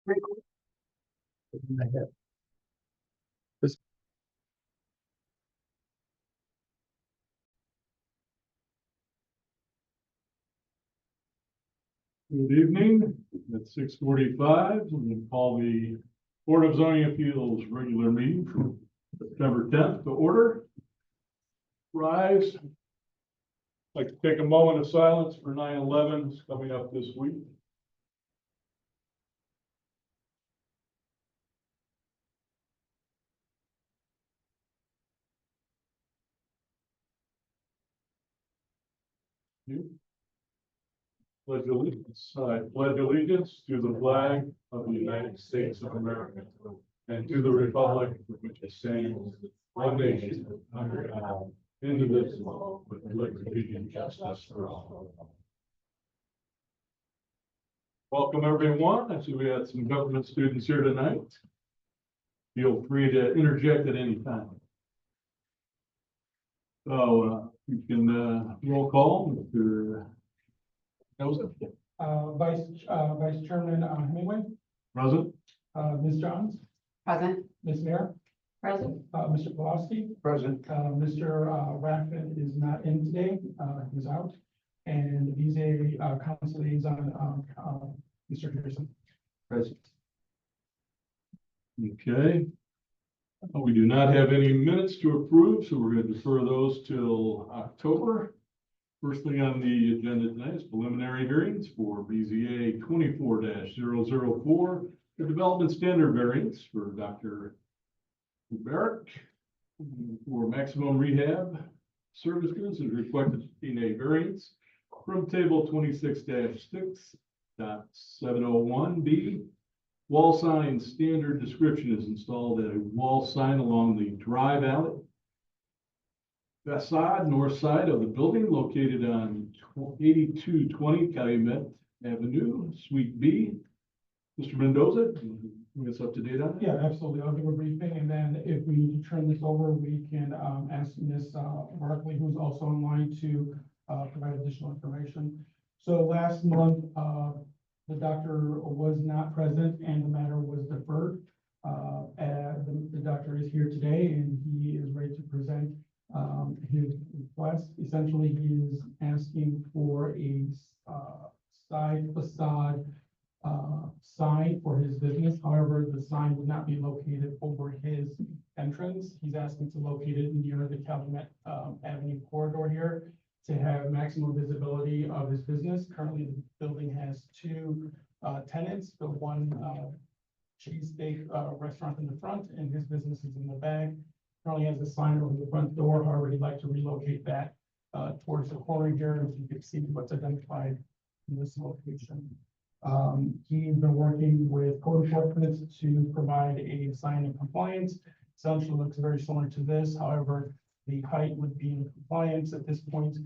Good evening. It's 6:45. I'm going to call the Board of Zoning Appeals regular meeting for September 10th to order. Rise. I'd like to take a moment of silence for 9/11 coming up this week. Pledge allegiance. I pledge allegiance to the flag of the United States of America and to the republic for which it stands, one nation, under God, indivisible, with liberty and justice for all. Welcome, everyone. I see we had some government students here tonight. Feel free to interject at any time. So you can roll call, Mr. Joseph. Vice Chairman Hemingway, Present. Ms. Johns, Present. Ms. Mayor, Present. Mr. Pulaski, Present. Mr. Raffin is not in today, he's out, and the BZA Council Liaison, Mr. Pearson. Present. Okay. We do not have any minutes to approve, so we're going to defer those till October. First thing on the agenda tonight is preliminary hearings for BZA 24-004, the development standard variance for Dr. Barrick for maximum rehab services is requested in a variance from table 26-6.701B. Wall sign standard description is installed at a wall sign along the drive alley facade north side of the building located on 8220 Calumet Avenue, Suite B. Mr. Mendoza, bring us up to date on that? Yeah, absolutely, I'll give a briefing, and then if we need to turn this over, we can ask Ms. Barkley, who's also online, to provide additional information. So last month, the doctor was not present and the matter was deferred. The doctor is here today and he is ready to present his request. Essentially, he is asking for a side facade sign for his business. However, the sign would not be located over his entrance. He's asking to locate it near the Calumet Avenue corridor here to have maximum visibility of his business. Currently, the building has two tenants. The one cheesesteak restaurant in the front, and his business is in the back. Currently has a sign over the front door. However, he'd like to relocate that towards the corner here, as you can see what's identified in this location. He's been working with code enforcement to provide a sign in compliance. Essentially looks very similar to this. However, the height would be in compliance at this point.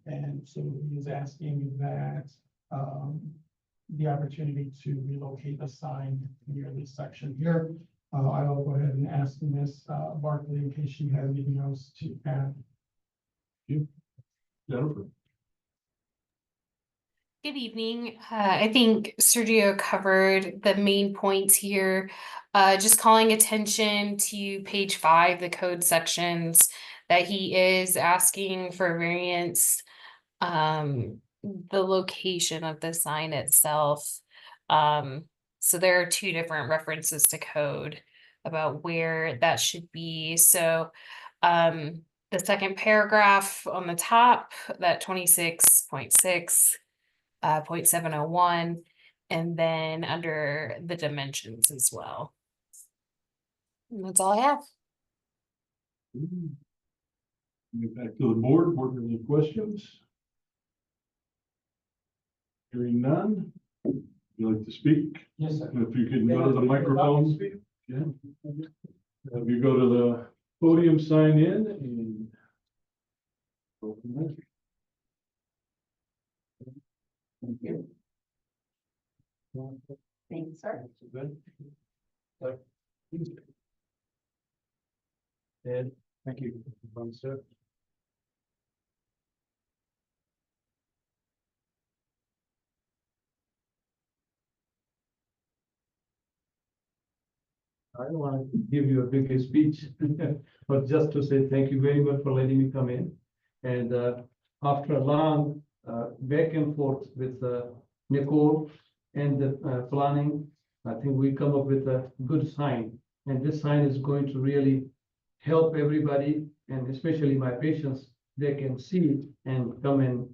And so he is asking that the opportunity to relocate the sign near this section here. I'll go ahead and ask Ms. Barkley in case she has anything else to add. Jennifer. Good evening. I think Sergio covered the main points here. Just calling attention to page 5, the code sections, that he is asking for variance, the location of the sign itself. So there are two different references to code about where that should be. So the second paragraph on the top, that 26.6. 0.701, and then under the dimensions as well. And that's all I have. Get back to the board. Board, any questions? Hearing none. Would you like to speak? Yes, sir. If you could go to the microphone. Yeah. If you go to the podium, sign in and go from there. Thank you. Thanks, sir. Good. Ed, thank you. Sir. I don't want to give you a big speech, but just to say thank you very much for letting me come in. And after a long back and forth with Nicole and the planning, I think we come up with a good sign. And this sign is going to really help everybody, and especially my patients. They can see and come and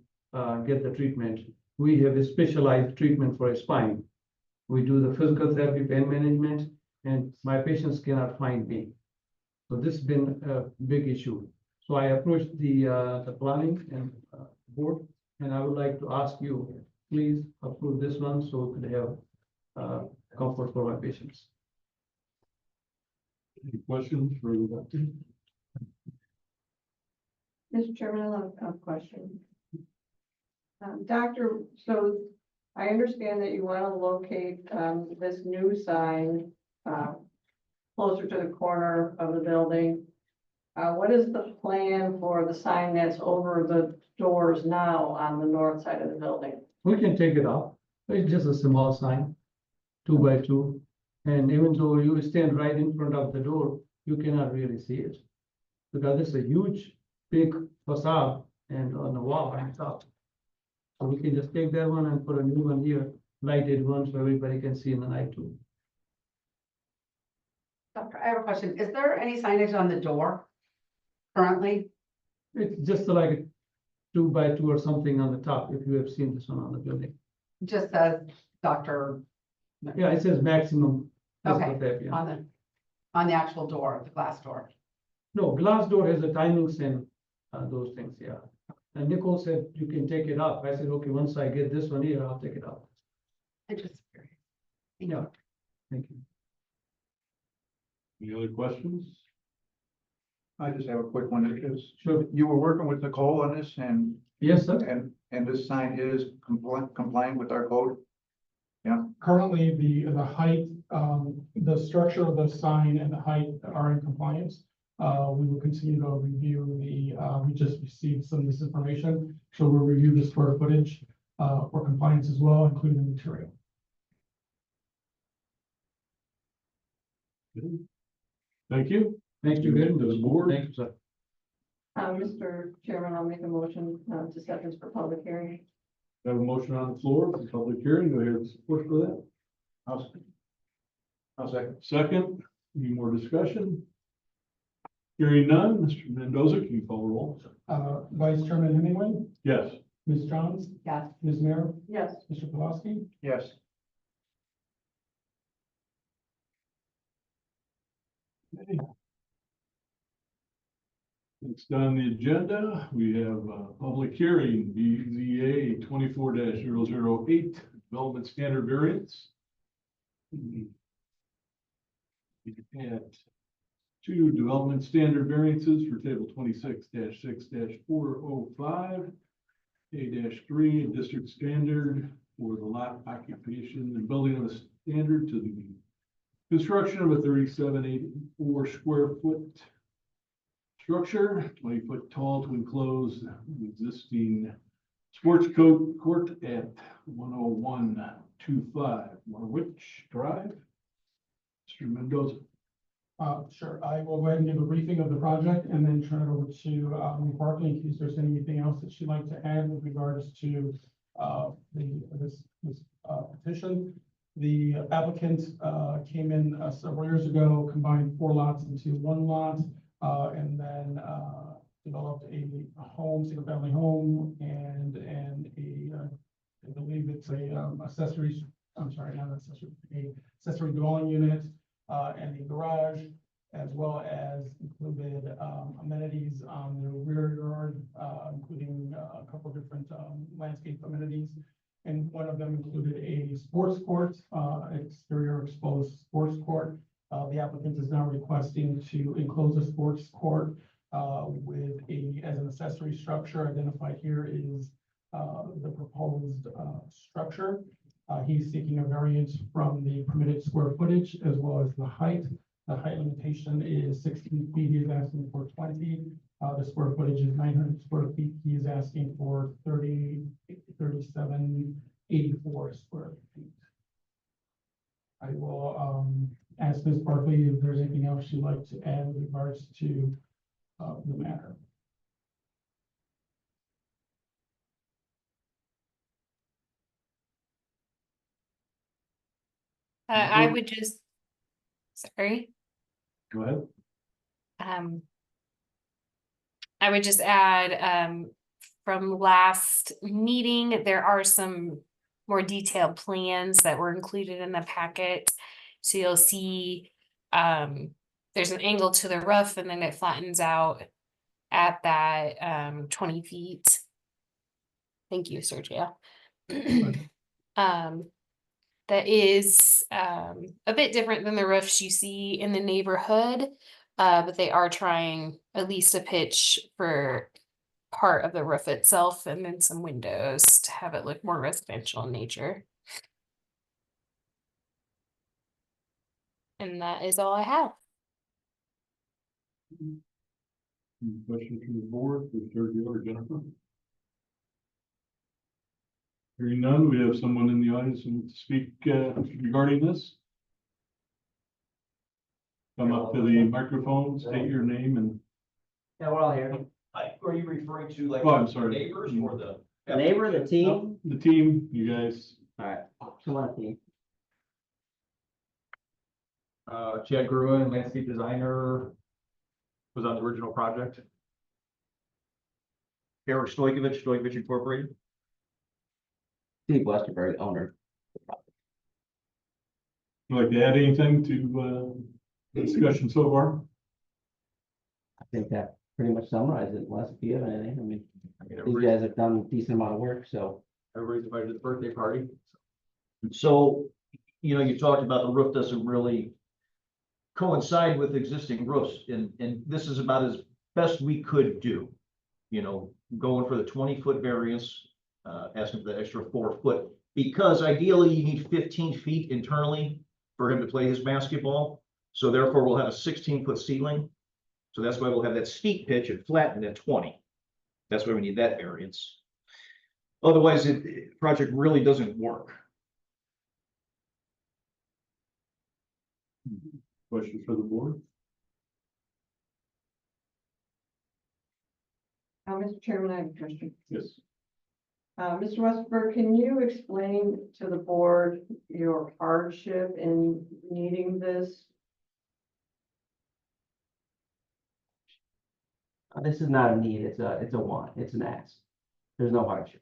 get the treatment. We have a specialized treatment for a spine. We do the physical therapy, pain management, and my patients cannot find me. So this has been a big issue. So I approached the planning and board, and I would like to ask you, please approve this one so we could have comfort for my patients. Any questions for the doctor? Mr. Chairman, I have a question. Doctor, so I understand that you want to locate this new sign closer to the corner of the building. What is the plan for the sign that's over the doors now on the north side of the building? We can take it off. It's just a small sign, 2 by 2. And even though you stand right in front of the door, you cannot really see it. Because it's a huge, big facade and on the wall on top. So we can just take that one and put a new one here, lighted one, so everybody can see in the night too. Doctor, I have a question. Is there any signage on the door currently? It's just like a 2 by 2 or something on the top, if you have seen this one on the building. Just says Doctor Yeah, it says maximum. physical Okay, therapy. on the actual door, the glass door. No, glass door has the timings and those things, yeah. And Nicole said, you can take it off. I said, okay, once I get this one here, I'll take it off. I just curious. Yeah, thank you. Any other questions? I just have a quick one, because Sure. you were working with Nicole on this, and, Yes, sir. and this sign is compliant with our code? Currently, the height, the structure of the sign and the height are in compliance. We will continue to review we just received some of this information, so we'll review the square footage for compliance as well, including the material. Thank you. Thank you very To the much. board. Thank you, sir. Mr. Chairman, I'll make a motion to set this for public hearing. Have a motion on the floor for public hearing. Do I hear support for that? I'll second. Second, any more discussion? Hearing none, Mr. Mendoza, can you call the roll? Vice Chairman Hemingway, Yes. Ms. Johns, Yes. Ms. Mayor, Yes. Mr. Pulaski. Yes. Next on the agenda, we have a public hearing, BZA 24-008, development standard variance. We had 2 development standard variances for table 26-6-405, A-3, district standard for the lot occupation and building of a standard to the construction of a 3784 square foot structure, 20 foot tall, to enclose the existing sports court at 10125 Norwich Drive. Mr. Mendoza. Sure, I will go ahead and give a briefing of the project and then turn it over to Ms. Barkley in case there's anything else that she'd like to add with regards to this petition. The applicant came in several years ago, combined 4 lots into 1 lot, and then developed a home, single family home, and I believe it's a accessory, I'm sorry, not accessory, a accessory dwelling unit, and a garage, as well as included amenities on the rear yard, including a couple different landscape amenities. And one of them included a sports court, exterior exposed sports court. The applicant is now requesting to enclose a sports court with as an accessory structure. Identified here is the proposed structure. He's seeking a variance from the permitted square footage as well as the height. The height limitation is 16 feet. He's asking for 20. The square footage is 900 square feet. He is asking for 3784 square feet. I I will, ask Ms. Barkley if there's anything else she'd like to add with regards to, the matter. I would just, sorry, Go ahead. um. I would just add, from last meeting, there are some more detailed plans that were included in the packet. So you'll see, there's an angle to the roof and then it flattens out at that, 20 feet. Thank you, Sergio. That is, a bit different than the roofs you see in the neighborhood. But they are trying at least a pitch for part of the roof itself and then some windows to have it look more residential in nature. And that is all I have. Any questions from the board for Sergio or Jennifer? Hearing none, we have someone in the audience who wants to speak regarding this. Come up to the microphone, state your name and, Yeah, we're all here. Are you referring to like oh, I'm sorry. neighbors or the? The neighbor, the team. No, the team, you guys. All right, come on, team. Chad Gruen, landscape designer, was on the original project. Eric Stojkovic Incorporated. Steve Westerberg, owner. Would you like to add anything to the discussion so far? I think that pretty much summarizes it, unless if you have anything. I mean, these Everybody- guys have done a decent amount of work, so. Everybody's invited to the birthday party. So, you know, you talked about the roof doesn't really coincide with existing roofs, and this is about as best we could do. You know, going for the 20-foot variance, asking for the extra 4 foot, because ideally you need 15 feet internally for him to play his basketball. So therefore, we'll have a 16-foot ceiling. So that's why we'll have that steep pitch and flatten at 20. That's why we need that variance. Otherwise, project really doesn't work. Questions for the board? Mr. Chairman, I have a question. Yes. Mr. Westberg, can you explain to the board your hardship in needing this? This is not a need, it's a want, it's an ask. There's no hardship.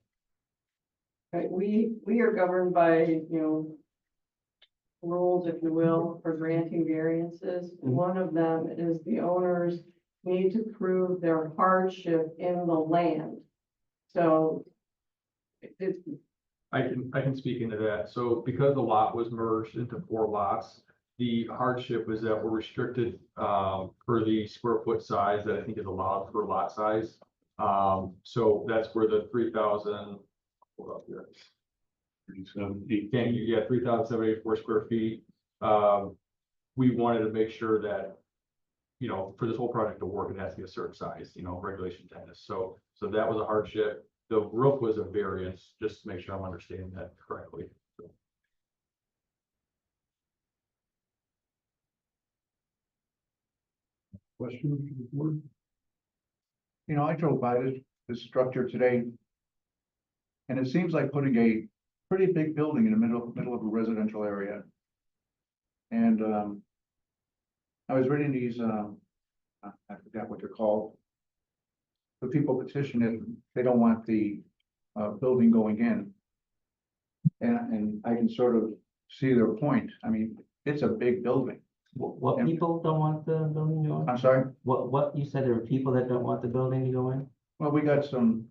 Right, we are governed by, rules, if you will, for granting variances. One of them is the owners need to prove their hardship in the land. So it's, I can speak into that. So because the lot was merged into 4 lots, the hardship is that we're restricted for the square foot size that I think is allowed per lot size. So that's where the 3,000, hold up here. 3,784 square feet. We wanted to make sure that, for this whole project to work, it has to be a certain size, regulation 10 is. So that was a hardship. The roof was a variance, just to make sure I'm understanding that correctly. So. Questions for the board? You know, I drove by this structure today. And it seems like putting a pretty big building in the middle of a residential area. And I was reading these, I forgot what they're called. The people petition it, they don't want the building going in. And I can sort of see their point. I mean, it's a big building. What people don't want the building to go in? I'm sorry. What you said, there were people that don't want the building to go in? Well, we got some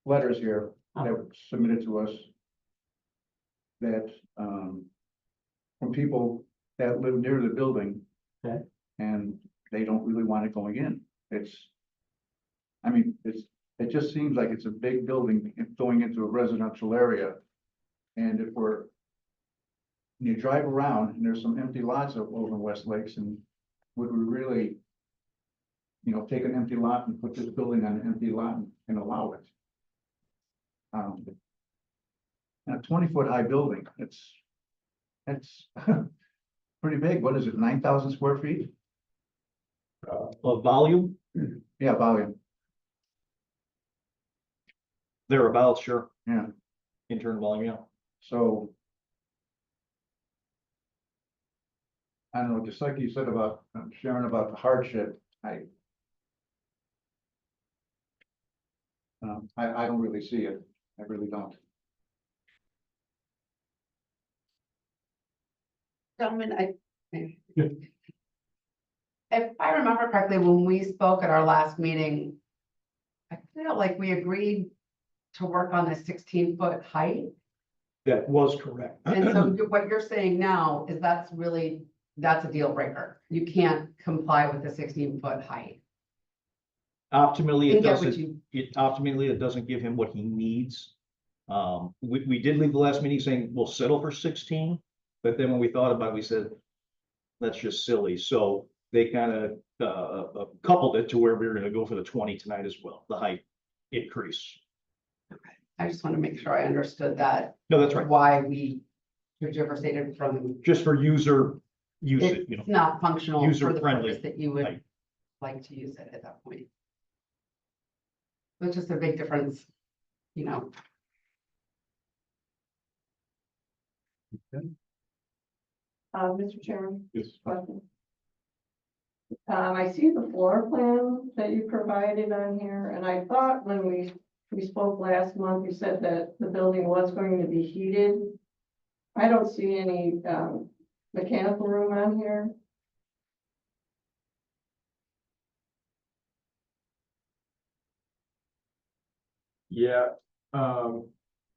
letters here that were submitted to us that, from people that live near the building. Okay. And they don't really want it going in. It just seems like it's a big building going into a residential area. And if you drive around and there's some empty lots over in West Lakes, and would we really, take an empty lot and put this building on an empty lot and allow it? And a 20-foot high building, it's pretty big. What is it, 9,000 square feet? Of volume, Yeah, volume. thereabouts, sure. Yeah. Internal volume, yeah. So. I don't know, just like you said about Sharon about the hardship, I don't really see it. I really don't. Gentlemen, Yeah. if I remember correctly, when we spoke at our last meeting, I feel like we agreed to work on the 16-foot height. That was correct. And so what you're saying now is that's a deal breaker. You can't comply with the 16-foot height. Optimally, it And get what doesn't, it doesn't give him what he needs. We did leave the last meeting saying we'll settle for 16, but then when we thought about it, we said, that's just silly. So they kind of coupled it to where we were gonna go for the 20 tonight as well, the height increase. I just want to make sure I understood that, No, that's right. why we stated from, Just for user usage, it's not functional for the user-friendly purpose that you would height. like to use it at that point. It's just a big difference, you know. Mr. Chairman, Yes. question. I see the floor plan that you provided on here, and I thought when we spoke last month, you said that the building was going to be heated. I don't see any, mechanical room on here. Yeah,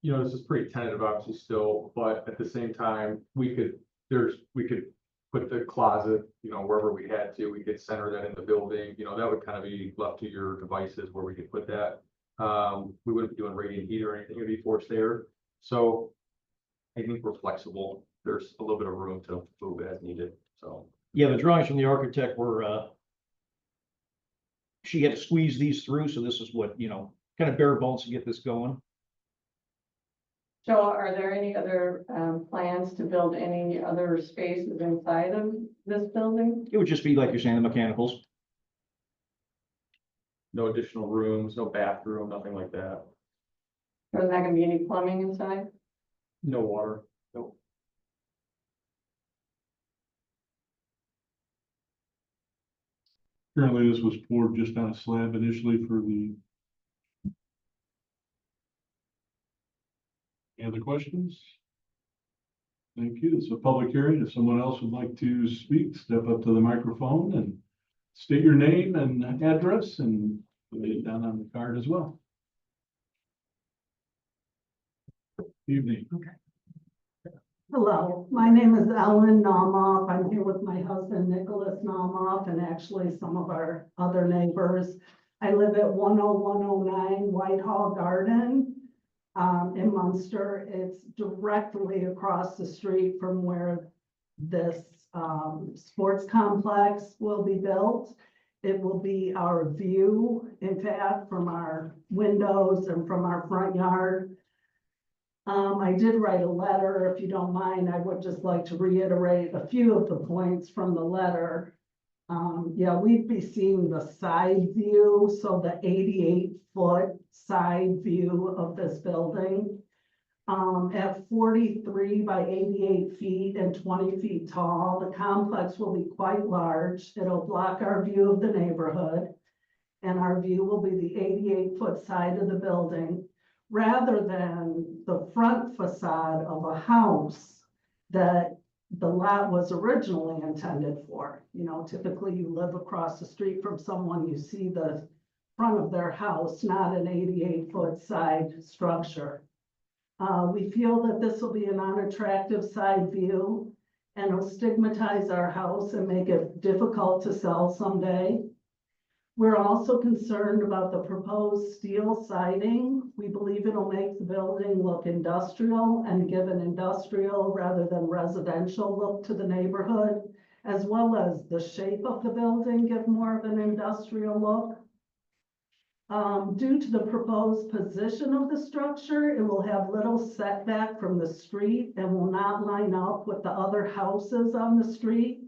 this is pretty tentative obviously still, but at the same time, we could put the closet, wherever we had to, we could center that in the building, that would kind of be left to your devices where we could put that. We wouldn't be doing radiant heat or anything, it'd be forced air. So I think we're flexible. There's a little bit of room to move as needed, so. Yeah, the drawings from the architect were, she had to squeeze these through, so this is what, kind of bare bones to get this going. So are there any other, plans to build any other spaces inside of this building? It would just be like you're saying, the mechanicals. No additional rooms, no bathroom, nothing like that. There's not gonna be any plumbing inside? No water. No. Apparently this was poured just on a slab initially for the. Any other questions? Thank you. It's a public hearing. If someone else would like to speak, step up to the microphone and state your name and address and put it down on the card as well. Evening. Hello, my name is Ellen Naumoff. I'm here with my husband Nicholas Naumoff and actually some of our other neighbors. I live at 10109 Whitehall Garden in Munster. It's directly across the street from where this sports complex will be built. It will be our view, in fact, from our windows and from our front yard. I did write a letter. If you don't mind, I would just like to reiterate a few of the points from the letter. Yeah, we'd be seeing the side view, so the 88-foot side view of this building. At 43 by 88 feet and 20 feet tall, the complex will be quite large. It'll block our view of the neighborhood, and our view will be the 88-foot side of the building, rather than the front facade of a house that the lot was originally intended for. Typically you live across the street from someone, you see the front of their house, not an 88-foot side structure. We feel that this will be an unattractive side view and it'll stigmatize our house and make it difficult to sell someday. We're also concerned about the proposed steel siding. We believe it'll make the building look industrial and give an industrial rather than residential look to the neighborhood, as well as the shape of the building give more of an industrial look. Due to the proposed position of the structure, it will have little setback from the street and will not line up with the other houses on the street.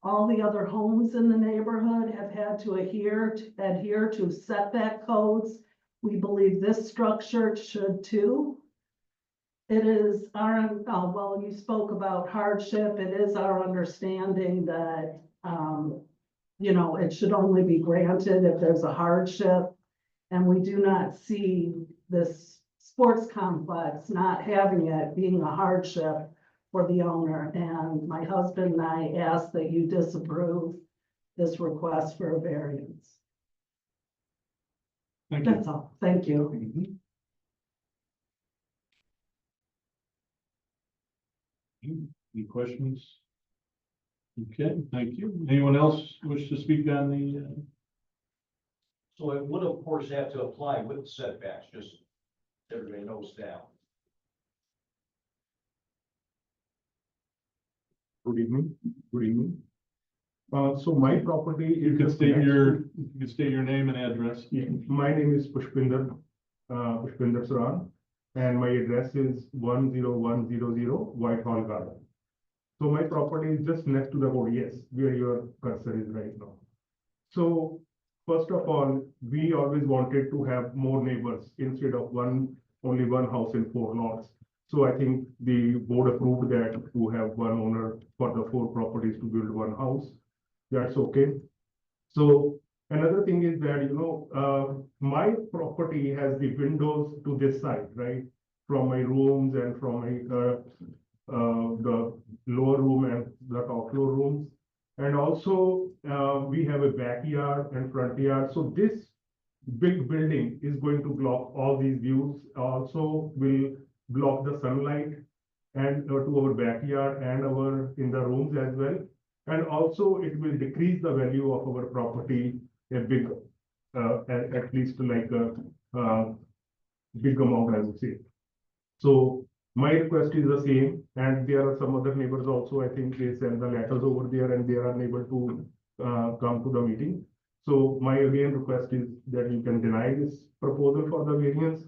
All the other homes in the neighborhood have had to adhere to setback codes. We believe this structure should too. It is our, well, you spoke about hardship. It is our understanding that, you know, it should only be granted if there's a hardship. And we do not see this sports complex not having it being a hardship for the owner. And my husband and I ask that you disapprove this request for a variance. Thank you. That's all. Thank you. Any questions? Okay, thank you. Anyone else wish to speak on the, So it would of course have to apply with setbacks, just so everybody knows that. Good evening, good evening. So my property you is. can just state next your, to- you can state your name and address. Yeah, my name is Pushpinder Saran, and my address is 10100 Whitehall Garden. So my property is just next to the road, yes, where your cursor is right now. So first of all, we always wanted to have more neighbors instead of only one house in 4 lots. So I think the board approved that to have one owner for the 4 properties to build one house. That's okay. So another thing is that, you know, my property has the windows to this side, right? From my rooms and from my, the lower room and the top floor rooms. And also, we have a backyard and front yard. So this big building is going to block all these views. Also will block the sunlight and to our backyard and in the rooms as well. And also it will decrease the value of our property a big, at least like a big amount, I would say. So my request is the same, and there are some other neighbors also. I think they send the letters over there and they are unable to come to the meeting. So my again request is that you can deny this proposal for the variance.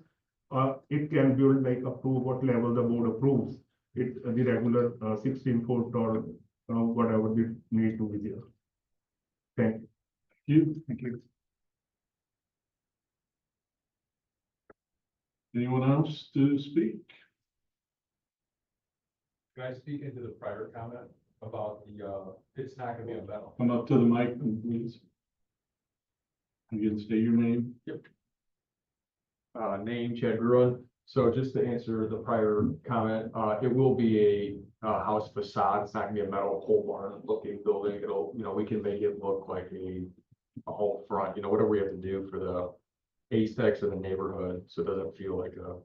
It can build like up to what level the board approves. It the regular 16-foot or whatever we need to be there. Thank you. Thank you. Anyone else to speak? Can I speak into the prior comment about the, it's not gonna be a metal? Come up to the mic, please. Again, state your name. Name Chad Gruen. So just to answer the prior comment, it will be a house facade. It's not gonna be a metal pole barn looking building. It'll, you know, we can make it look like a whole front, you know, whatever we have to do for the aesthetics of the neighborhood, so it doesn't feel like a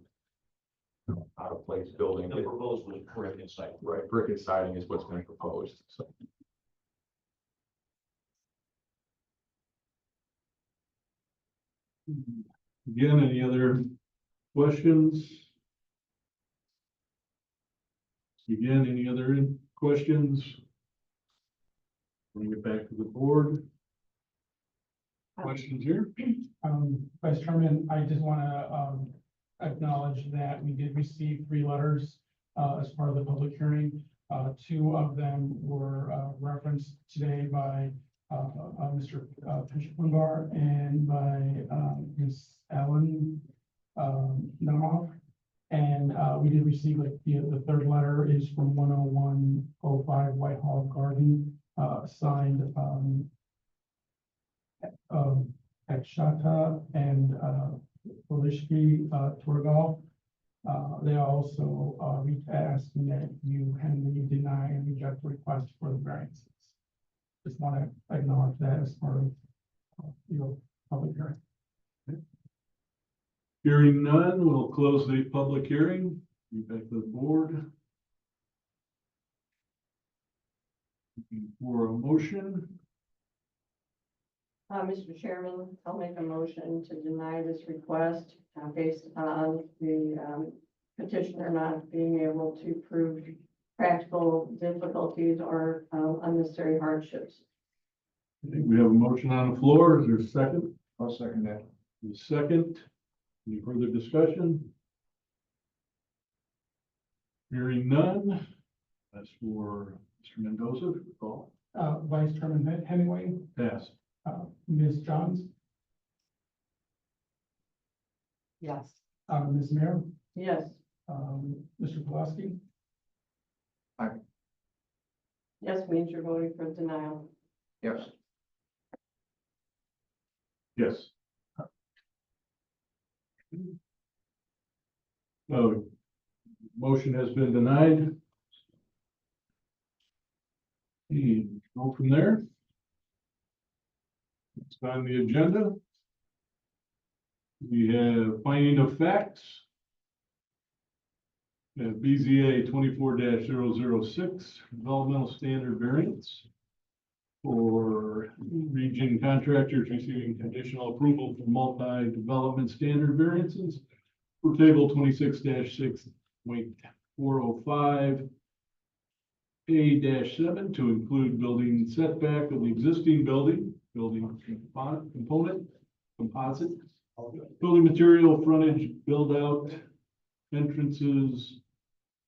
out of place building. The proposal was brick and site. Right, brick and siding is what's been proposed, so. Again, any other questions? Again, any other questions? Bring it back to the board. Questions here? Vice Chairman, I just want to acknowledge that we did receive 3 letters as part of the public hearing. 2 of them were referenced today by Mr. Pushpinder and by Ms. Ellen Nomoff. And we did receive, like, the 3rd letter is from 10105 Whitehall Garden, signed Akshata and Polishki Torgal. They also asking that you handily deny and reject the request for the variances. Just want to acknowledge that as part of your public hearing. Hearing none, we'll close the public hearing. Back to the board. Looking for a motion. Mr. Chairman, I'll make a motion to deny this request based on the petitioner not being able to prove practical difficulties or unnecessary hardships. Okay, we have a motion on the floor. Is there a second? I'll second that. The second, any further discussion? Hearing none. That's for Mr. Mendoza, call, Vice Chairman Hemingway, pass. Ms. Johns, Yes. Ms. Mayor, Yes, Mr. Pulaski, yes means you're voting for denial. Yes. Yes. So, motion has been denied. Go from there. Next on the agenda. We have finding of facts. We have BZA 24-006 developmental standard variance for region contractors receiving conditional approval for multi-development standard variances for table 26-6.405 A-7 to include building setback of the existing building composite, building material, frontage, build out, entrances,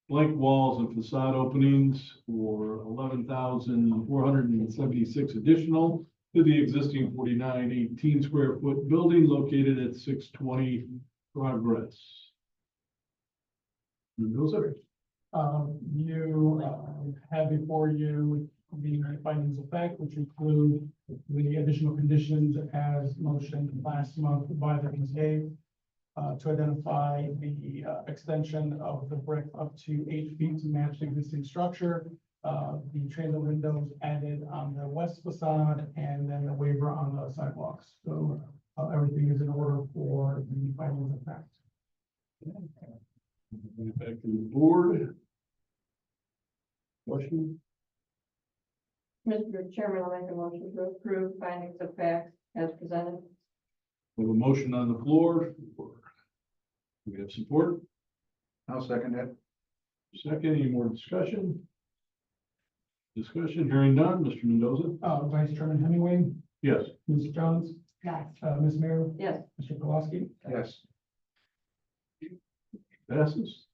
blank walls and facade openings for 11,476 additional to the existing 4918 square foot building located at 620 Progress. Mendoza? You have before you the findings of fact, which include the additional conditions as motioned last month by the BZA to identify the extension of the brick up to 8 feet to match the existing structure. The transit windows added on the west facade and then the waiver on the sidewalks. So everything is in order for the findings of fact. Get back to the board. Question? Mr. Chairman, I'll make a motion to approve findings of facts as presented. We have a motion on the floor. Do we have support? I'll second it. Second, any more discussion? Discussion, hearing none. Mr. Mendoza? Vice Chairman Hemingway, Yes. Ms. Johns, Yes. Ms. Mayor, Yes, Mr. Pulaski. Yes. Passes.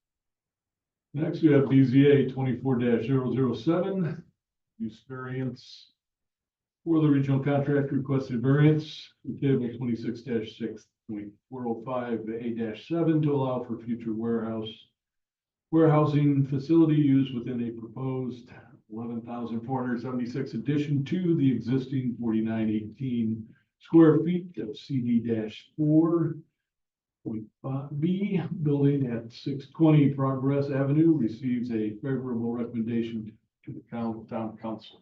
Next, we have BZA 24-007. Use variance for the regional contract requested variance for table 26-6.405 A-7 to allow for future warehousing facility used within a proposed 11,476 addition to the existing 4918 square feet of CD-4. B, building at 620 Progress Avenue receives a favorable recommendation to the town council.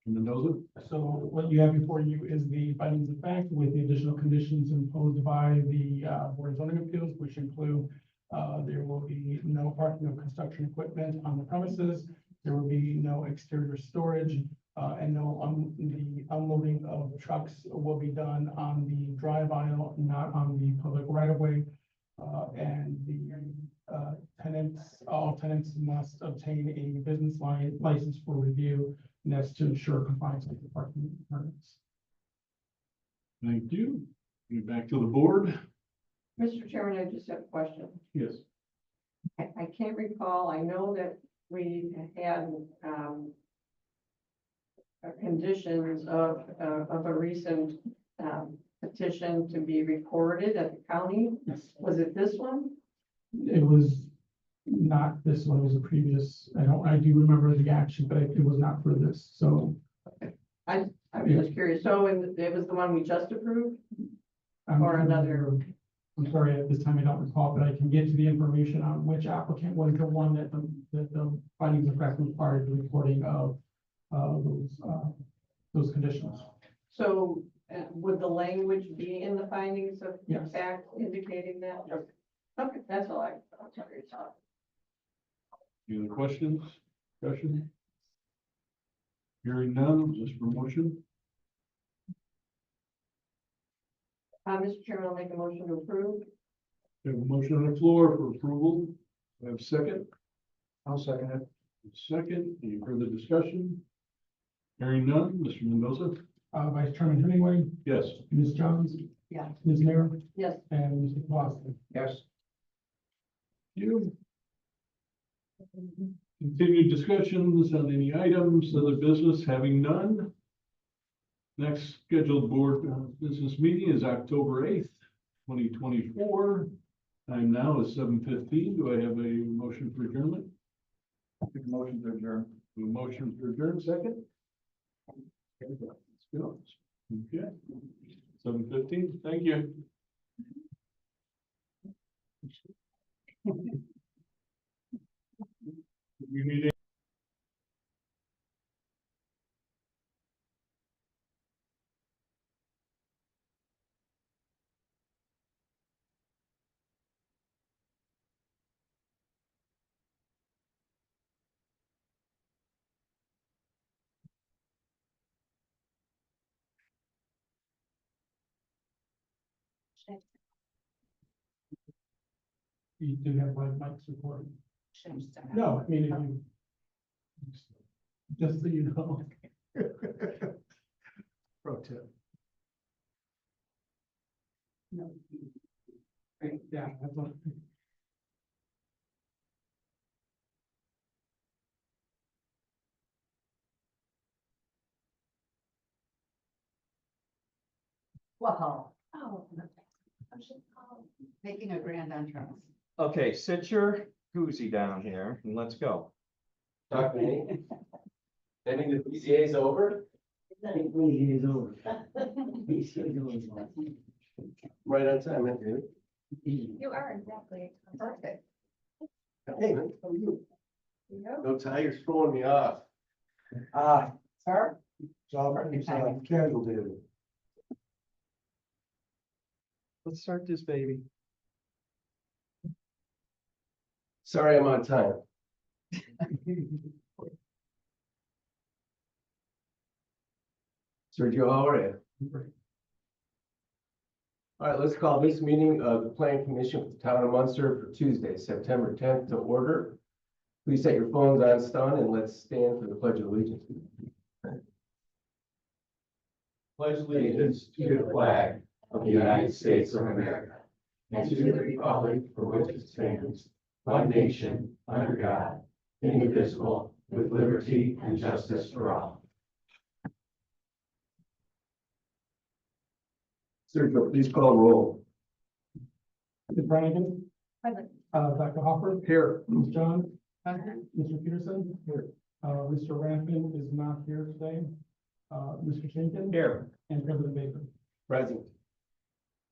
Mendoza? So what you have before you is the findings of fact with the additional conditions imposed by the Board of Zoning Appeals, which include there will be no parking of construction equipment on the premises. There will be no exterior storage and no the unloading of trucks will be done on the drive aisle, not on the public right of way. And the all tenants must obtain a business license for review, and that's to ensure compliance with the parking permits. Thank you. Get back to the board. Mr. Chairman, I just have a question. Yes. I can't recall, I know that we had, conditions of a recent, petition to be recorded at the county. Yes. Was it this one? It was not this one, it was a previous, I do remember the action, but it was not for this, so. I'm just curious. So it was the one we just approved? I'm- Or another. I'm sorry, at this time I don't recall, but I can get to the information on which applicant was the one that the findings of fact required the recording of those conditions. So would the language be in the findings of Yes. fact indicating that? Okay, that's all I'm curious about. Any other questions? Discussion? Hearing none, just for motion. Mr. Chairman, I'll make a motion to approve. We have a motion on the floor for approval. We have a second. I'll second it. Second, any further discussion? Hearing none, Mr. Mendoza? Vice Chairman Hemingway, Yes. Ms. Johns, Yeah. Ms. Mayor, Yes. and Mr. Boston. Yes. You. Continued discussions on any items, other business, having none. Next scheduled board business meeting is October 8th, 2024. Time now is 7:15. Do I have a motion for adjournment? Make a motion to adjourn. A motion for adjourn, second? Let's go. Okay. 7:15, thank you. You need You do have live mics recording. No, I mean, if you. Just so you know. Pro tip. No. Yeah, that's what. Wow. Oh. Making a grand entrance. Okay, sit your koozie down here and let's go. Dr. Nate? Any of the BZA is over? BZA is over. BZA is over. Right on time, man, dude. You are exactly perfect. Hey, man, how are you? No tires throwing me off. Sir? It's casual day. Let's start this baby. Sorry, I'm on time. Sergio, how are you? All right, let's call this meeting of the Planning Commission for the Town of Munster for Tuesday, September 10th to order. Please set your phones on stun and let's stand for the Pledge of Allegiance. Pledge allegiance to the flag of the United States of America and to the republic for which it stands, one nation, under God, indivisible, with liberty and justice for all. Sergio, please call roll. Mr. Brannigan. Present. Dr. Hopper. Here. Ms. John. Mr. Peterson. Here. Mr. Rampin is not here today. Mr. Jenkins. Here. And President Baker. Present.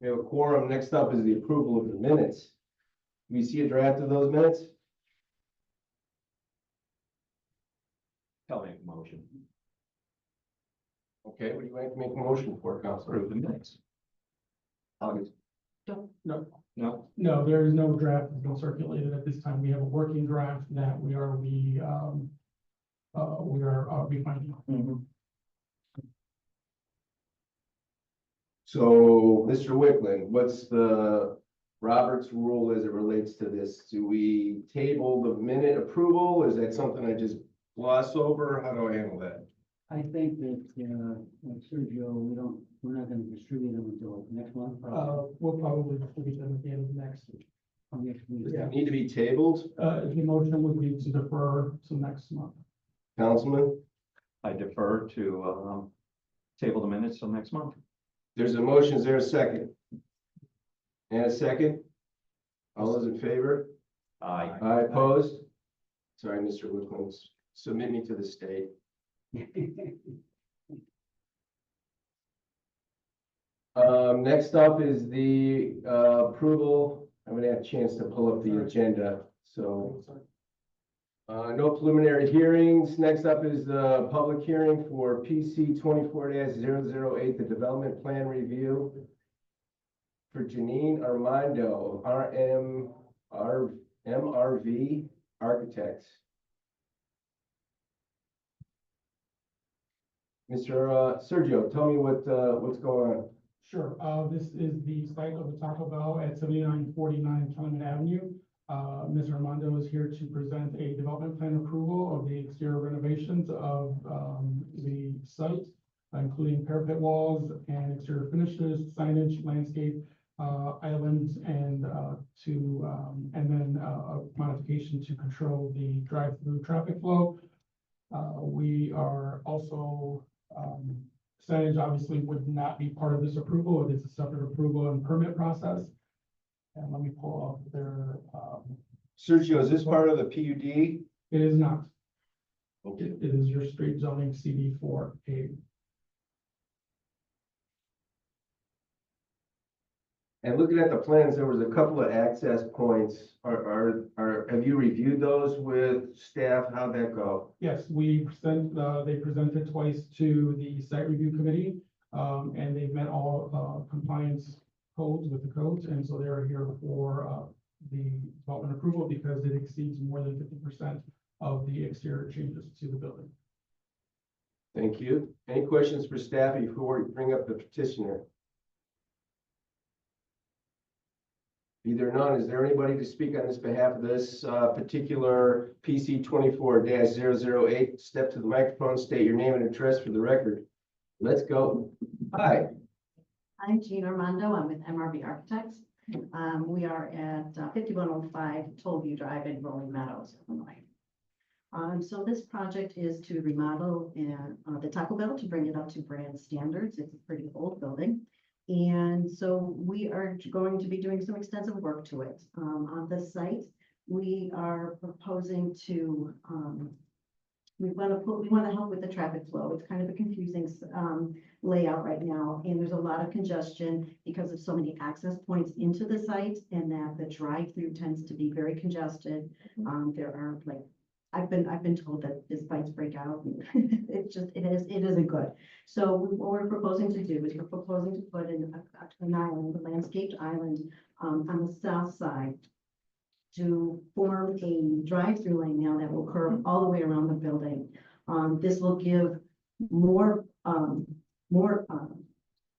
We have a quorum. Next up is the approval of the minutes. Do we see a draft of those minutes? Tell me a motion. Okay, what do you like to make a motion for, Counselor? Approve the minutes. August. No, No, no, there is no draft that's been circulated at this time. We have a working draft that we are refining. So, Mr. Wickland, what's the Robert's rule as it relates to this? Do we table the minute approval? Is that something I just gloss over? How do I handle that? I think that, like Sergio, we're not gonna distribute them until next month. We'll probably distribute them at the end of next week. Does it need to be tabled, The motion would be to defer to next month. Councilman? I defer to, table the minutes till next month. There's a motion, is there a second? And a second? All those in favor? Aye. Aye, opposed? Sorry, Mr. Wickland, submit me to the state. Next up is the approval. I'm gonna have a chance to pull up the agenda, so. No preliminary hearings. Next up is the public hearing for PC 24-008, the development plan review for Janine Armando, MRV Architects. Mr. Sergio, tell me what's going on. Sure, this is the site of the Taco Bell at 7949 Clement Avenue. Ms. Armando is here to present a development plan approval of the exterior renovations of the site. including parapet walls and exterior finishes, signage, landscape, islands, and and then a modification to control the drive-through traffic flow. We are also, signage obviously would not be part of this approval. It is a separate approval and permit process. And let me pull up their, Sergio, is this part of the PUD? it is not. Okay. It is your straight zoning CD4A. And looking at the plans, there was a couple of access points. Have you reviewed those with staff? How'd that go? Yes, they presented twice to the site review committee, and they've met all, compliance codes with the codes, and so they're here for, the development approval because it exceeds more than 50% of the exterior changes to the building. Thank you. Any questions for staff before we bring up the petitioner? Either none, is there anybody to speak on this behalf of this particular PC 24-008? Step to the microphone, state your name and address for the record. Let's go. Hi. I'm Jean Armando. I'm with MRB Architects. We are at 5105 Tollview Drive in Rolling Meadows, Illinois. So this project is to remodel the Taco Bell to bring it up to brand standards. It's a pretty old building. And so we are going to be doing some extensive work to it. On the site, we are proposing to, we want to help with the traffic flow. It's kind of a confusing layout right now, and there's a lot of congestion because of so many access points into the site, and that the drive-through tends to be very congested. There are like, I've been told that as fights break out, and it isn't good. So what we're proposing to do is we're proposing to put in an island, a landscaped island, on the south side to form a drive-through lane now that will curve all the way around the building. This will give more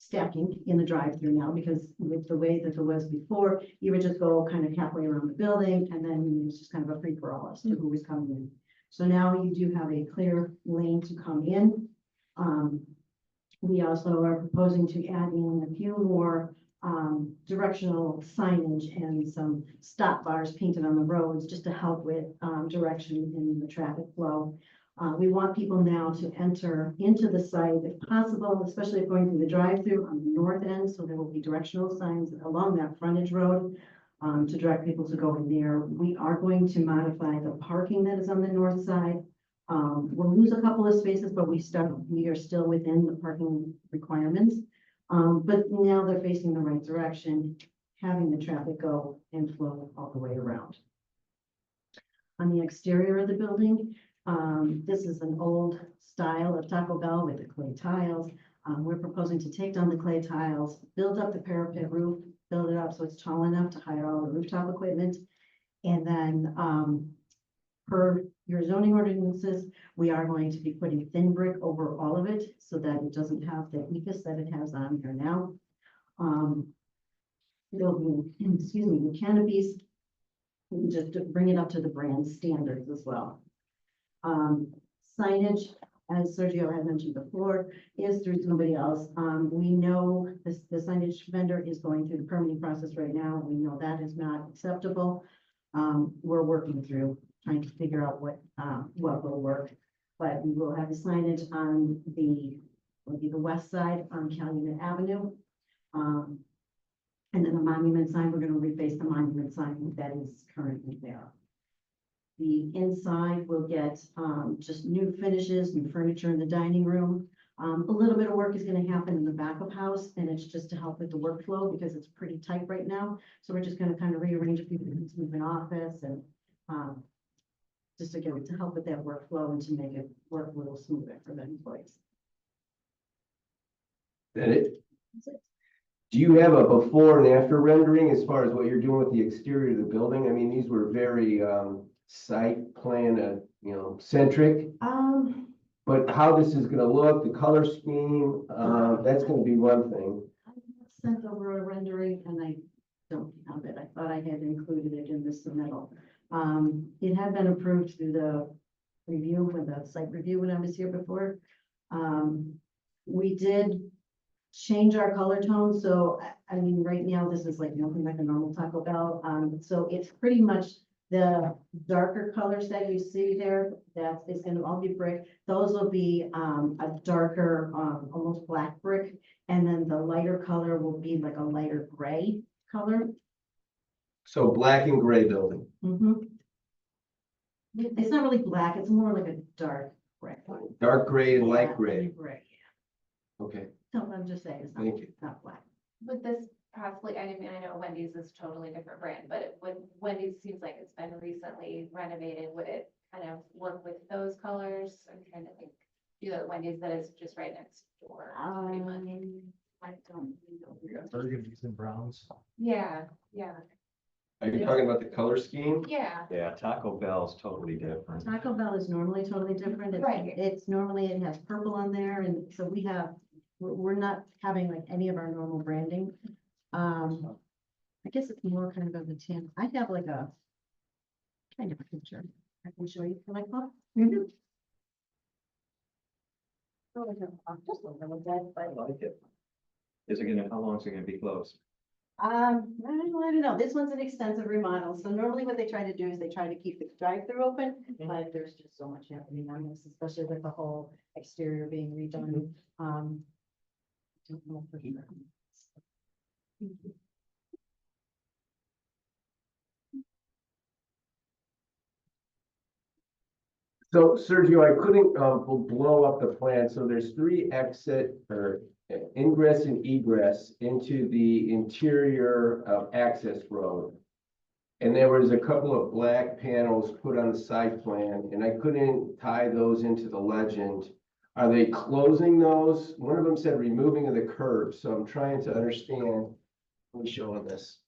stacking in the drive-through now, because with the way that it was before, you would just go kind of halfway around the building, and then it was just kind of a free-for-all as to who was coming in. So now you do have a clear lane to come in. We also are proposing to add in a few more directional signage and some stop bars painted on the roads just to help with direction in the traffic flow. We want people now to enter into the site if possible, especially if going through the drive-through on the north end. So there will be directional signs along that frontage road to direct people to go in there. We are going to modify the parking that is on the north side. We'll lose a couple of spaces, but we are still within the parking requirements. But now they're facing the right direction, having the traffic go and flow all the way around. On the exterior of the building, this is an old style of Taco Bell with the clay tiles. We're proposing to take down the clay tiles, build up the parapet roof, build it up so it's tall enough to hide all the rooftop equipment. And then per your zoning ordinances, we are going to be putting thin brick over all of it so that it doesn't have the ephes that it has on here now. There'll be, excuse me, the canopies, just to bring it up to the brand standards as well. Signage, as Sergio had mentioned before, is through somebody else. We know the signage vendor is going through the permitting process right now. We know that is not acceptable. We're working through trying to figure out what will work, but we will have the signage on the west side on Calumet Avenue. And then the monument sign, we're going to replace the monument sign that is currently there. The inside will get just new finishes, new furniture in the dining room. A little bit of work is going to happen in the back of house, and it's just to help with the workflow because it's pretty tight right now. So we're just going to kind of rearrange a few things, move an office, and just again to help with that workflow and to make it work a little smoother for the employees. That it? Do you have a before and after rendering as far as what you're doing with the exterior of the building? I mean, these were very site plan, centric. But how this is going to look, the color scheme, that's going to be one thing. I sent over a rendering and I don't have it. I thought I had included it in the submittal. It had been approved through the review with the site review when I was here before. we did change our color tone, so I mean, right now, this is like nothing like a normal Taco Bell. So it's pretty much the darker colors that you see there, that is gonna all be brick. Those will be a darker, almost black brick, and then the lighter color will be like a lighter gray color. So black and gray building. Mhm. It's not really black, it's more like a dark gray. Dark gray and Yeah, light gray. Gray, Okay, yeah. No, I'm just saying, it's not, thank you. not black. Would this possibly, I mean, I know Wendy's is a totally different brand, but Wendy's seems like it's been recently renovated, would it kind of work with those colors? I'm trying to think, do the Wendy's that is just right next door, pretty much. I don't know. Burgundies and browns. Yeah, Are you talking about the color scheme? yeah. Yeah, Taco Bell's totally different. Taco Bell is normally totally different. Right. It's normally, it has purple on there, and so we have, we're not having like any of our normal branding. I guess it's more kind of a tan. I have like a kind of a picture I can show you. Can I pop? Just a little bit, but. I like it. Is it gonna, how long is it gonna be closed? I don't know. This one's an extensive remodel. So normally what they try to do is they try to keep the drive-through open, but there's just so much happening on this, especially with the whole exterior being redone. Don't know for sure. So Sergio, I couldn't blow up the plan, so there's 3 exit or ingress and egress into the interior access road. And there was a couple of black panels put on the site plan, and I couldn't tie those into the legend. Are they closing those? One of them said removing of the curb, so I'm trying to understand. Let me show on this.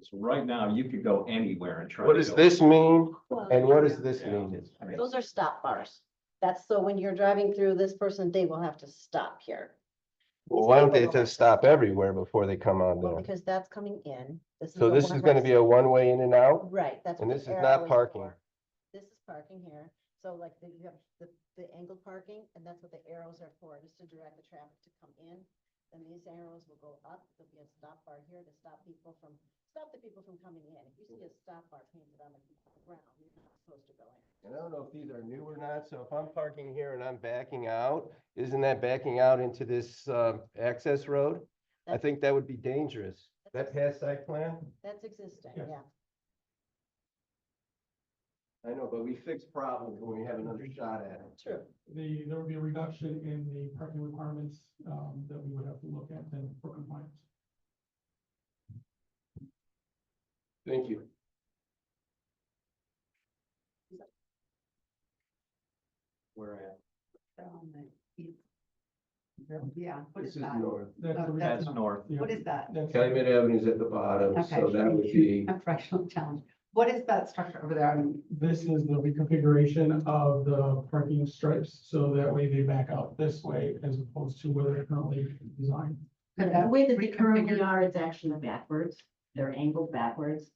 So right now, you could go anywhere and try. What to does go- this mean? Well, And what does this Yeah. mean? I mean, those are stop bars. That's so when you're driving through this person, they will have to stop here. Well, why don't they just stop everywhere before they come on Well, there? because that's coming in. So this is gonna be a one-way in and out? Right, that's. And what this the is arrow not parking. for. This is parking here. So like you have the angled parking, and that's what the arrows are for, just to direct the traffic to come in. And these arrows will go up. There'll be a stop bar here to stop the people from coming in. If you see a stop bar painted on the ground, you're not supposed to go in. And I don't know if these are new or not, so if I'm parking here and I'm backing out, isn't that backing out into this access road? I That's- think that would be dangerous. That past site plan? That's existing, Yes. yeah. I know, but we fix problems when we have another shot at it. True. There would be a reduction in the parking requirements, that we would have to look at then for compliance. Thank you. Where at? Yeah, what This is is that? north. That's the That's reduction. north. Yeah, What is that? that's- Calumet Avenue's at the bottom, Okay. so that would be, A professional challenge. What is that structure over there? This is the reconfiguration of the parking stripes, so that way they back out this way as opposed to where they're currently designed. The way that they currently are, it's actually backwards. They're angled backwards.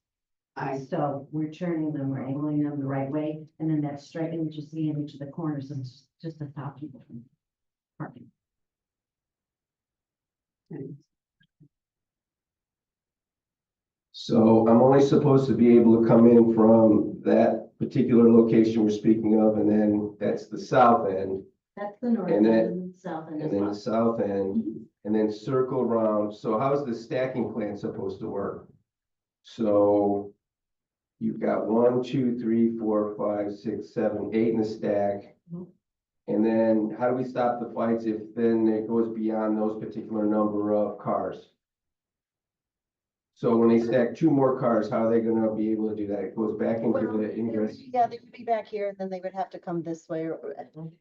So we're turning them, we're angling them the right way, and then that striping that you see in each of the corners is just to stop people from parking. so I'm only supposed to be able to come in from that particular location we're speaking of, and then that's the south end. That's the north And end then- and the south end as And then the well. south end, and then circle around. So how's the stacking plan supposed to work? So you've got 1, 2, 3, 4, 5, 6, 7, 8 in the stack. Mhm. And then how do we stop the fights if then it goes beyond those particular number of cars? So when they stack 2 more cars, how are they gonna be able to do that? It goes back into Well, the ingress. Yeah, they would be back here, and then they would have to come this way.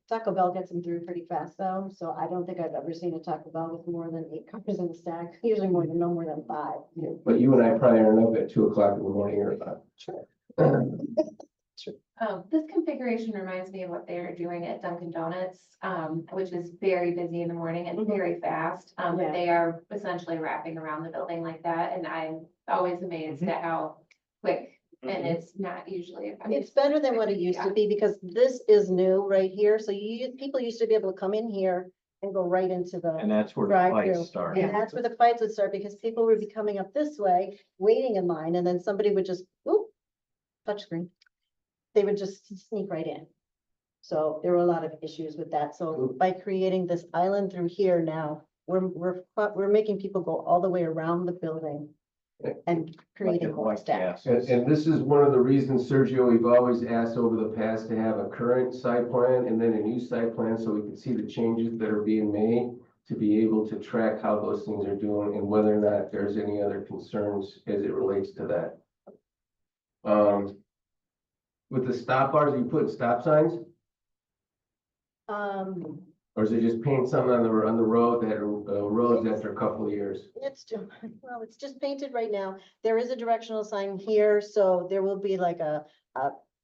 Taco Bell gets them through pretty fast though, so I don't think I've ever seen a Taco Bell with more than 8 cars in the stack, usually no more than 5. But you and I probably aren't up at 2 o'clock in the morning or not. This configuration reminds me of what they are doing at Dunkin' Donuts, which is very busy in the morning and very fast. Yeah. But they are essentially wrapping around the building like that, and I'm always amazed at how quick and it's not usually. I mean, It's better than what it used to yeah. be because this is new right here. So people used to be able to come in here and go right into the. And that's where the drive-through. fights start. And that's where the fights would start because people would be coming up this way, waiting in line, and then somebody would just, oop, touchscreen. They would just sneak right in. So there were a lot of issues with that. So by creating this island through here now, we're making people go all the way around the building and creating more staff. And this is one of the reasons, Sergio, we've always asked over the past to have a current site plan and then a new site plan so we can see the changes that are being made to be able to track how those things are doing and whether or not there's any other concerns as it relates to that. With the stop bars, you put stop signs, or is it just paint something on the road that roads after a couple of years? It's just painted right now. There is a directional sign here, so there will be like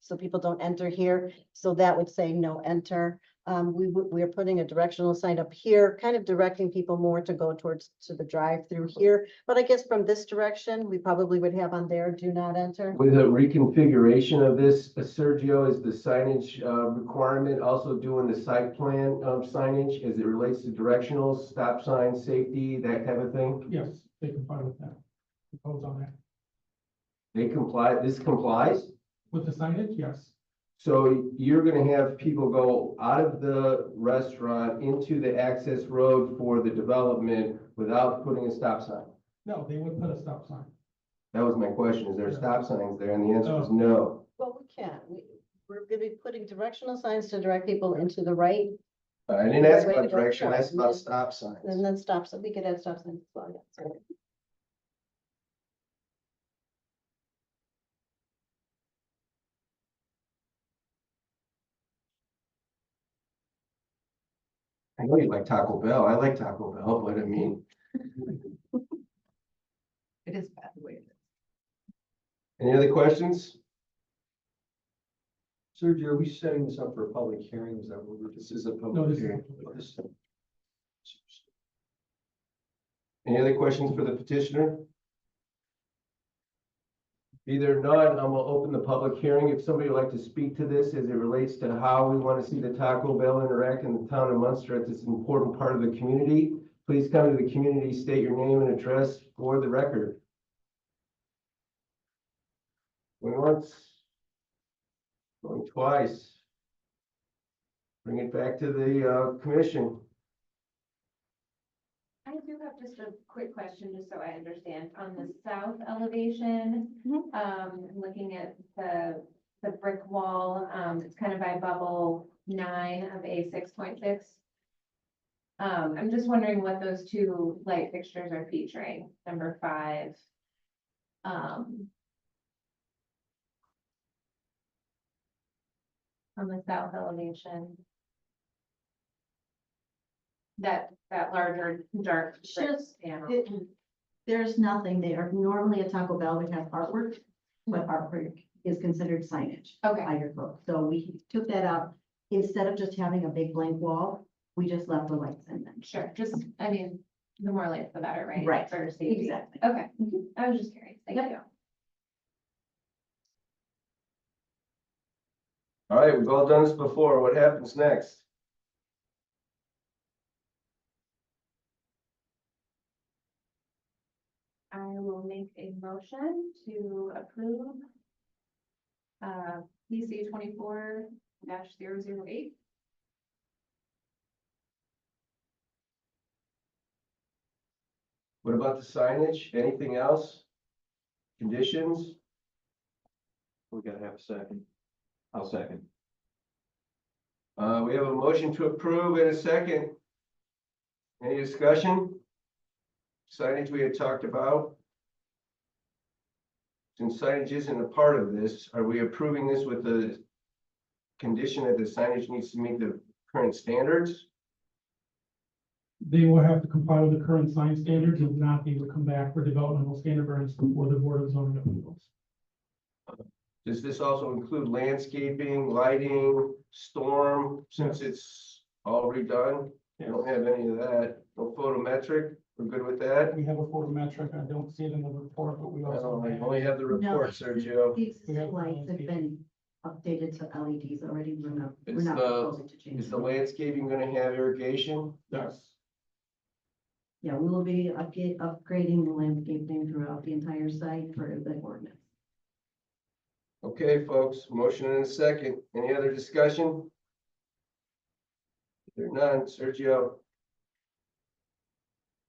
so people don't enter here. So that would say no enter. We're putting a directional sign up here, kind of directing people more to go towards the drive-through here. But I guess from this direction, we probably would have on there, do not enter. With a reconfiguration of this, Sergio, is the signage requirement also doing the site plan signage as it relates to directional, stop signs, safety, that type of thing? Yes, they comply with that. The codes on that. They comply, this complies? With the signage, yes. So you're gonna have people go out of the restaurant into the access road for the development without putting a stop sign? No, they would put a stop sign. That was my question, is there stop signs there? And the answer was no. Well, we can. We're gonna be putting directional signs to direct people into the right, I didn't ask about direction, I asked about stop signs. and then stop, so we could add stop signs as well, yeah. I know you like Taco Bell, I like Taco Bell, but I mean, It is bad the way it is. any other questions? Sergio, are we setting this up for a public hearing? Is that what we're? This is a No, public this is. hearing. Any other questions for the petitioner? Either none, I'm gonna open the public hearing. If somebody would like to speak to this as it relates to how we want to see the Taco Bell interact in the town of Munster as an important part of the community, please come to the community, state your name and address for the record. Going once. Going twice. Bring it back to the commission. I do have just a quick question, just so I understand, on the south elevation, looking at the brick wall, it's kind of by bubble 9 of A 6.6. I'm just wondering what those two light fixtures are featuring, number 5. On the south elevation. That larger dark brick Just, panel. there's nothing there. Normally a Taco Bell would have artwork, but artwork is considered signage Okay. by your code. So we took that out. Instead of just having a big blank wall, we just left the lights in them. Sure, just, I mean, the more lights, the better, right? Right, For safety. exactly. Okay, I was just curious. Thank Yep. you. All right, we've all done this before. What happens next? I will make a motion to approve PC 24-008. What about the signage? Anything else? Conditions? We gotta have a second. I'll second. We have a motion to approve in a second. Any discussion? Signage we had talked about. Since signage isn't a part of this, are we approving this with the condition that the signage needs to meet the current standards? They will have to comply with the current sign standards. If not, they will come back for developmental standard variance before the Board of Zoning Appeals. Does this also include landscaping, lighting, storm, since it's all redone? We don't have any of that. No photometric. We're good with that. We have a photometric. I don't see it in the report, but we also. I only have the report, Sergio. The existing lights have been updated to LEDs already. We're Is not the- proposing to change. Is the them. landscaping gonna have irrigation? Yes. Yeah, we will be upgrading the landscaping throughout the entire site for the ordinance. Okay, folks, motion in a second. Any other discussion? If there none, Sergio.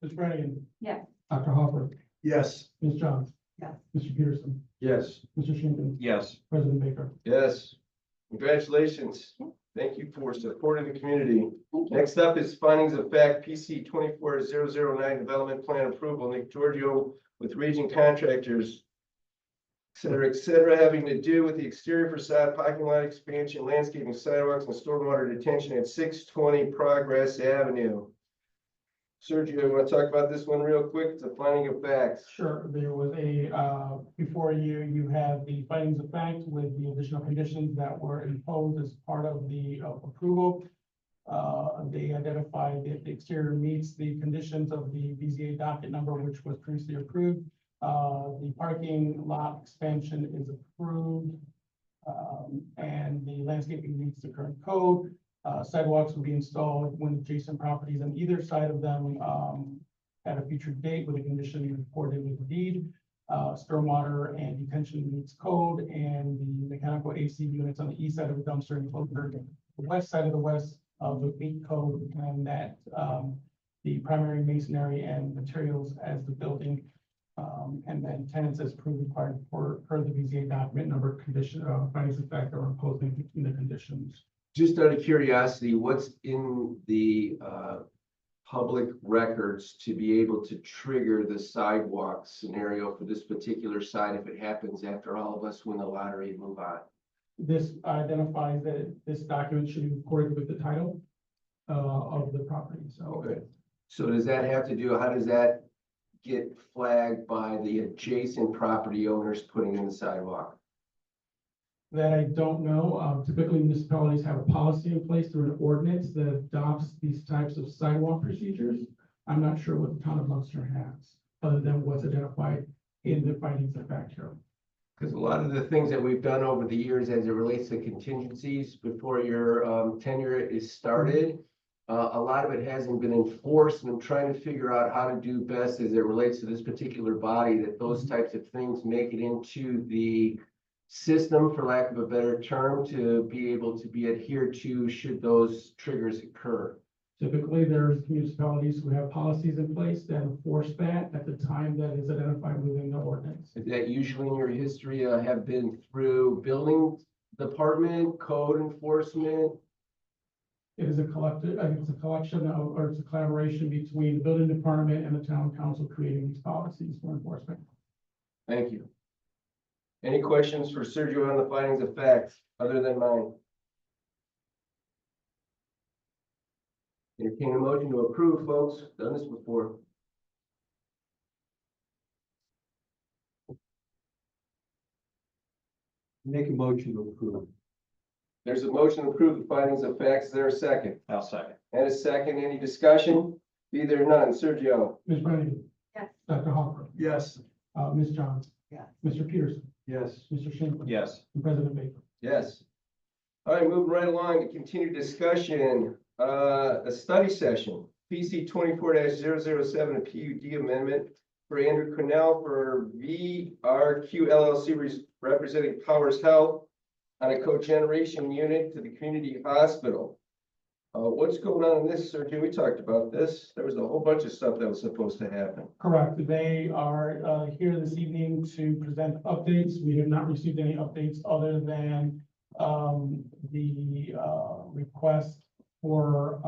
Ms. Brannigan, Yes. Dr. Hopper, Yes. Ms. Johns. Yes. Mr. Peterson, Yes. Mr. Shinkin, Yes. President Baker. Yes. Congratulations. Thank you for supporting the community. Next up is findings of fact, PC 24009 Development Plan Approval, Nick Giorgio with Region Contractors, et cetera, having to do with the exterior facade, parking lot expansion, landscaping, sidewalks, and stormwater detention at 620 Progress Avenue. Sergio, you want to talk about this one real quick? It's a finding of facts. Sure, there was before you have the findings of fact with the additional conditions that were imposed as part of the approval. They identified that the exterior meets the conditions of the BZA docket number, which was previously approved. The parking lot expansion is approved. And the landscaping meets the current code. Sidewalks will be installed when adjacent properties on either side of them, at a future date with a condition reported with the deed. Stormwater and detention meets code, and the mechanical AC units on the east side of the dumpster enclosure, the west side of the meet code, and that, the primary masonry and materials as the building. And then tenants as approved required per the BZA document number condition, findings of fact are imposed in the conditions. Just out of curiosity, what's in the public records to be able to trigger the sidewalk scenario for this particular site if it happens after all of us win the lottery and move on? This identifies that this document should be recorded with the title of the property, so. Okay. So does that have to do, how does that get flagged by the adjacent property owners putting in the sidewalk? That I don't know. Typically municipalities have a policy in place through an ordinance that adopts these types of sidewalk procedures. I'm not sure what the town of Munster has, other than what's identified in the findings of fact here. Because a lot of the things that we've done over the years as it relates to contingencies before your tenure is started, a lot of it hasn't been enforced, and I'm trying to figure out how to do best as it relates to this particular body, that those types of things make it into the system, for lack of a better term, to be able to be adhered to should those triggers occur. Typically, there's municipalities who have policies in place that enforce that at the time that is identified within the ordinance. Is that usually in your history have been through building department, code enforcement? It is a collective, it's a collection of, or it's a collaboration between the building department and the town council creating these policies for enforcement. Thank you. Any questions for Sergio on the findings of facts other than mine? Entertain a motion to approve, folks. Done this before. Make a motion to approve. There's a motion to approve the findings of facts. Is there a second? I'll second. And a second, any discussion? Be there none. Sergio? Ms. Brannigan. Yes. Dr. Hopper. Yes. Ms. Johns. Yes. Mr. Peterson. Yes. Mr. Shinkin. Yes. And President Baker. Yes. All right, moving right along to continue discussion, a study session, PC 24-007, a PUD amendment for Andrew Cornell for VRQ LLC representing Powers Health on a cogeneration unit to the community hospital. What's going on in this, Sergio? We talked about this. There was a whole bunch of stuff that was supposed to happen. Correct. They are here this evening to present updates. We have not received any updates other than the request for,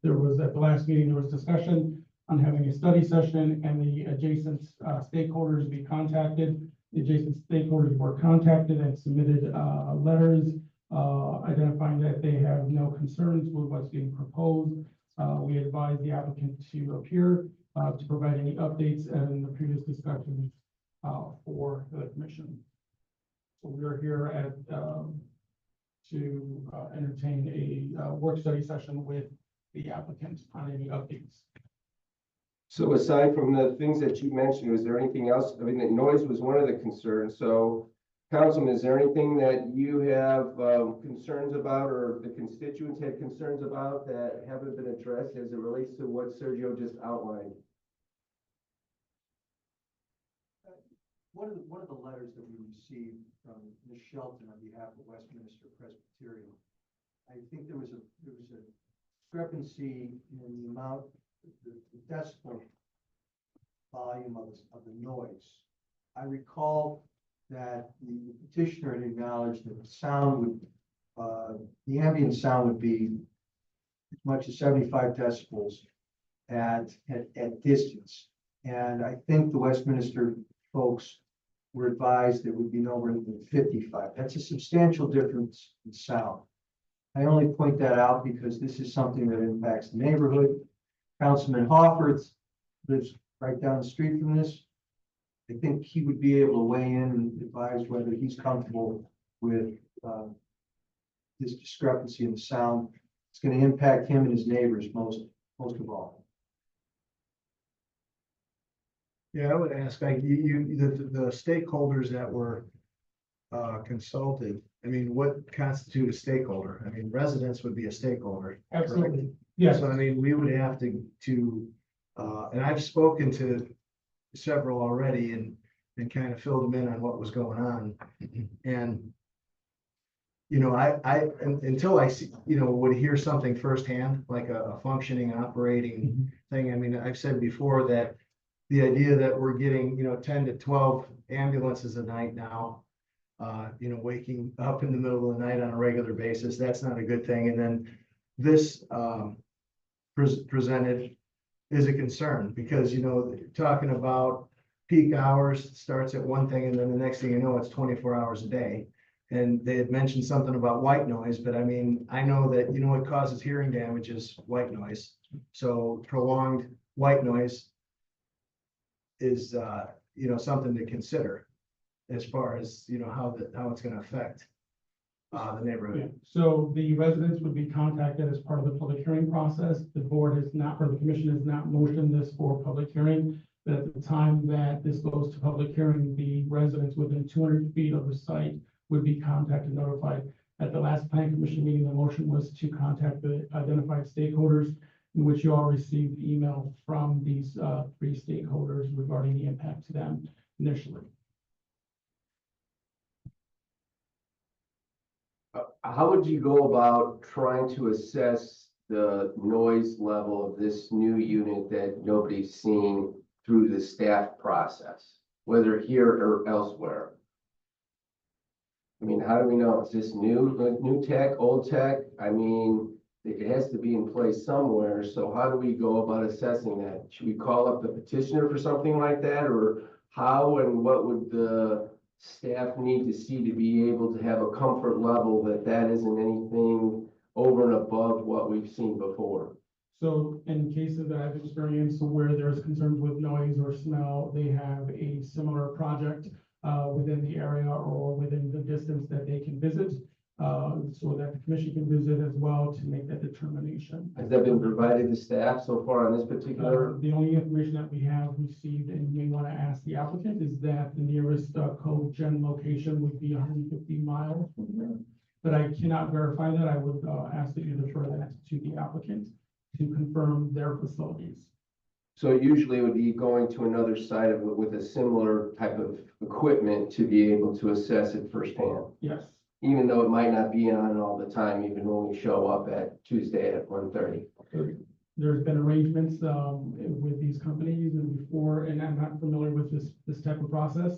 there was at the last meeting, there was discussion on having a study session and the adjacent stakeholders be contacted. The adjacent stakeholders were contacted and submitted letters identifying that they have no concerns with what's being proposed. We advise the applicant to appear to provide any updates and the previous discussions for the commission. So we are here at to entertain a work study session with the applicant on any updates. So aside from the things that you mentioned, was there anything else? I mean, the noise was one of the concerns, so Councilman, is there anything that you have concerns about or the constituents had concerns about that haven't been addressed as it relates to what Sergio just outlined? One of the letters that we received from Ms. Shelton on behalf of Westminster Presbyterian, I think there was a discrepancy in the amount, the decibel volume of the noise. I recall that the petitioner had acknowledged that the sound would, the ambient sound would be as much as 75 decibels at distance. And I think the Westminster folks were advised it would be no more than 55. That's a substantial difference in sound. I only point that out because this is something that impacts the neighborhood. Councilman Hofferth lives right down the street from this. I think he would be able to weigh in and advise whether he's comfortable with this discrepancy in the sound. It's going to impact him and his neighbors most of all. Yeah, I would ask, like, the stakeholders that were consulted, I mean, what constitutes a stakeholder? I mean, residents would be a stakeholder. Absolutely, yes. So I mean, we would have to, and I've spoken to several already and kind of filled them in on what was going on. And, you know, until I see, you know, would hear something firsthand, like a functioning, operating thing. I mean, I've said before that the idea that we're getting, you know, 10 to 12 ambulances a night now, you know, waking up in the middle of the night on a regular basis, that's not a good thing. And then this presented is a concern because, you know, talking about peak hours starts at one thing and then the next thing you know, it's 24 hours a day. And they had mentioned something about white noise, but I mean, I know that, you know, what causes hearing damage is white noise. So prolonged white noise is, you know, something to consider as far as, you know, how it's going to affect the neighborhood. Yeah. So the residents would be contacted as part of the public hearing process. The board has not, or the commission has not motioned this for public hearing. But at the time that this goes to public hearing, the residents within 200 feet of the site would be contacted, notified. At the last planning commission meeting, the motion was to contact the identified stakeholders, in which you all received email from these 3 stakeholders regarding the impact to them initially. How would you go about trying to assess the noise level of this new unit that nobody's seen through the staff process, whether here or elsewhere? I mean, how do we know? Is this new tech, old tech? I mean, it has to be in place somewhere. So how do we go about assessing that? Should we call up the petitioner for something like that? Or how and what would the staff need to see to be able to have a comfort level that that isn't anything over and above what we've seen before? So in cases that I've experienced where there's concerns with noise or smell, they have a similar project within the area or within the distance that they can visit, so that the commission can visit as well to make that determination. Has that been provided to staff so far on this particular? The only information that we have received, and we want to ask the applicant, is that the nearest co-gen location would be 150 miles from here. But I cannot verify that. I would ask that you defer that to the applicant to confirm their facilities. So usually it would be going to another site of it with a similar type of equipment to be able to assess it firsthand. Yes. Even though it might not be on all the time, even when we show up at Tuesday at 1:30. There's been arrangements with these companies and before, and I'm not familiar with this type of process,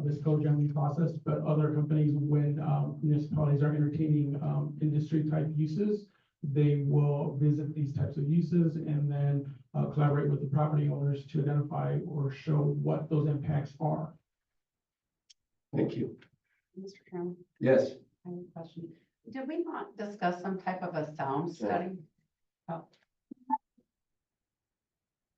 this cogeneration process, but other companies, when municipalities are entertaining industry type uses, they will visit these types of uses and then collaborate with the property owners to identify or show what those impacts are. Thank you. Mr. Chairman, Yes. I have a question. Did we not discuss some type of a sound study? Oh.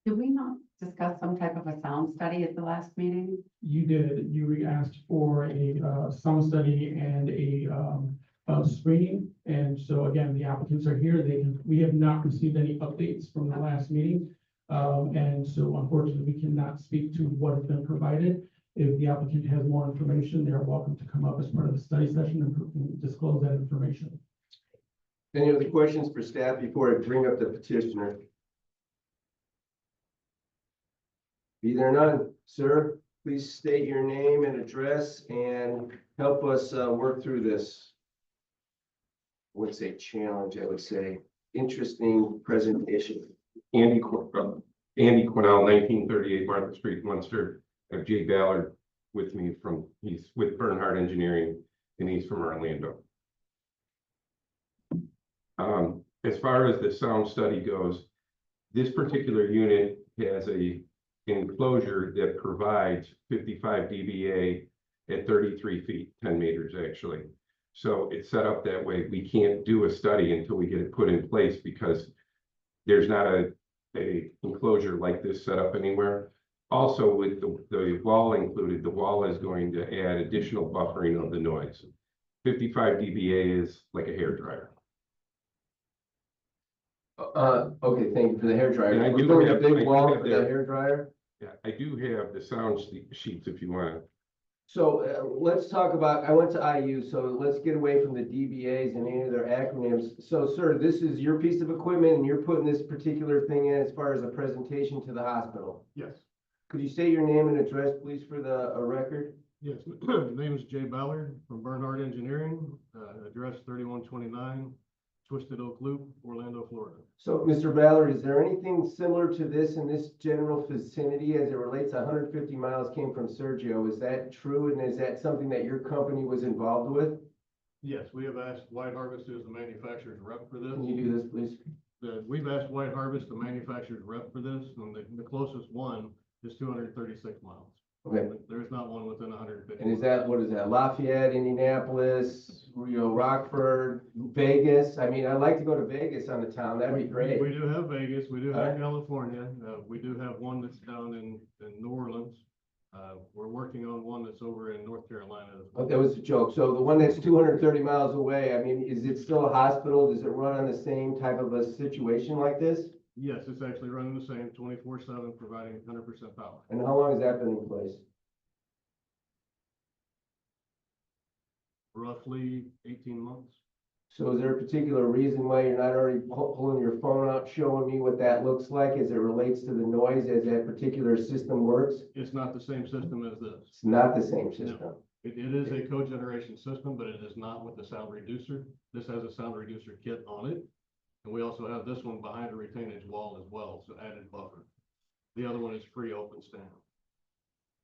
Did we not discuss some type of a sound study at the last meeting? You did, you asked for a sound study and a screening. And so again, the applicants are here. We have not received any updates from the last meeting. And so unfortunately, we cannot speak to what has been provided. If the applicant has more information, they are welcome to come up as part of the study session and disclose that information. Any other questions for staff before I bring up the petitioner? Be there none, sir. Please state your name and address and help us work through this. I wouldn't say challenge, I would say interesting presentation. Andy Quinnell, 1938 Martha Street, Munster. I have Jay Ballard with me he's with Bernhard Engineering, and he's from Orlando. As far as the sound study goes, this particular unit has an enclosure that provides 55 dBA at 33 feet, 10 meters actually. So it's set up that way. We can't do a study until we get it put in place because there's not a enclosure like this set up anywhere. Also, with the wall included, the wall is going to add additional buffering of the noise. 55 dBA is like a hairdryer. Okay, thank you for the hairdryer. And I We're do doing a have- big I do wall have for the that. hairdryer. Yeah, I do have the sound sheets if you want. So let's talk about, I went to IU, so let's get away from the DBAs and any of their acronyms. So sir, this is your piece of equipment and you're putting this particular thing in as far as a presentation to the hospital. Yes, Could you state your name and address, please, for the record? yes. Name is Jay Ballard from Bernhard Engineering, address 3129 Twisted Oak Loop, Orlando, Florida. So, Mr. Ballard, is there anything similar to this in this general vicinity as it relates? 150 miles came from Sergio. Is that true? And is that something that your company was involved with? Yes, we have asked White Harvest, who is the manufacturer's rep for this. Can you do this, please? We've asked White Harvest, the manufacturer's rep for this, and the closest one is 236 miles. Okay. There is not one within 150. And is that, what is that? Lafayette, Indianapolis, Rockford, Vegas? I mean, I'd like to go to Vegas on the town. That'd be great. We do have Vegas, we do All have right. California, we do have one that's down in New Orleans. We're working on one that's over in North Carolina as well. Oh, that was a joke. So the one that's 230 miles away, I mean, is it still a hospital? Does it run on the same type of a situation like this? Yes, it's actually running the same 24/7, providing 100% power. And how long has that been in place? Roughly 18 months. So is there a particular reason why you're not already pulling your phone out, showing me what that looks like as it relates to the noise as that particular system works? It's not the same system as this. It's not the same system. It is a cogeneration system, but it is not with the sound reducer. This has a sound reducer kit on it. And we also have this one behind a retainage wall as well, so added buffer. The other one is free open stand.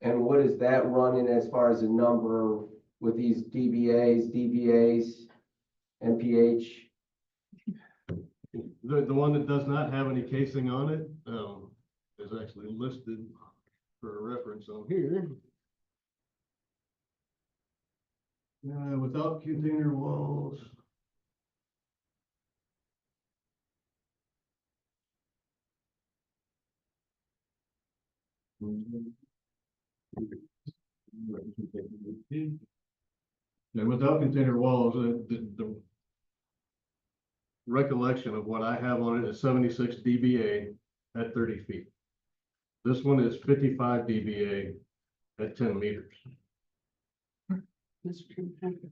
And what is that running as far as a number with these DBAs, NPH? The one that does not have any casing on it, is actually listed for a reference on here. Without container walls. And without container walls, the recollection of what I have on it is 76 dBA at 30 feet. This one is 55 dBA at 10 meters.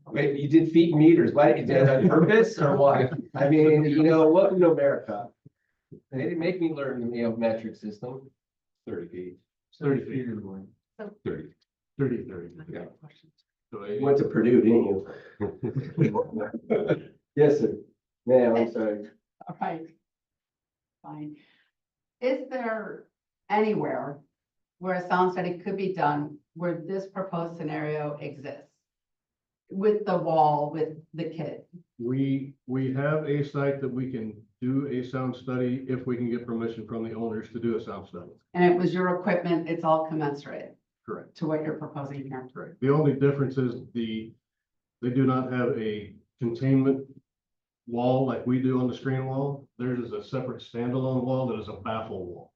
Wait, you did feet and meters. Why did you do that on purpose or what? I mean, you know, welcome to America. They didn't make me learn the metric system. 30 feet. 30 feet is one. 30. 30. Yeah. So You went to Purdue, didn't you? Yes, sir. Ma'am, I'm sorry. All right. Fine. Is there anywhere where a sound study could be done where this proposed scenario exists? With the wall, with the kit? we have a site that we can do a sound study if we can get permission from the owners to do a sound study. And it was your equipment, it's all commensurate Correct. to what you're proposing here? Right. The only difference is they do not have a containment wall like we do on the screen wall. Theirs is a separate standalone wall that is a baffle wall.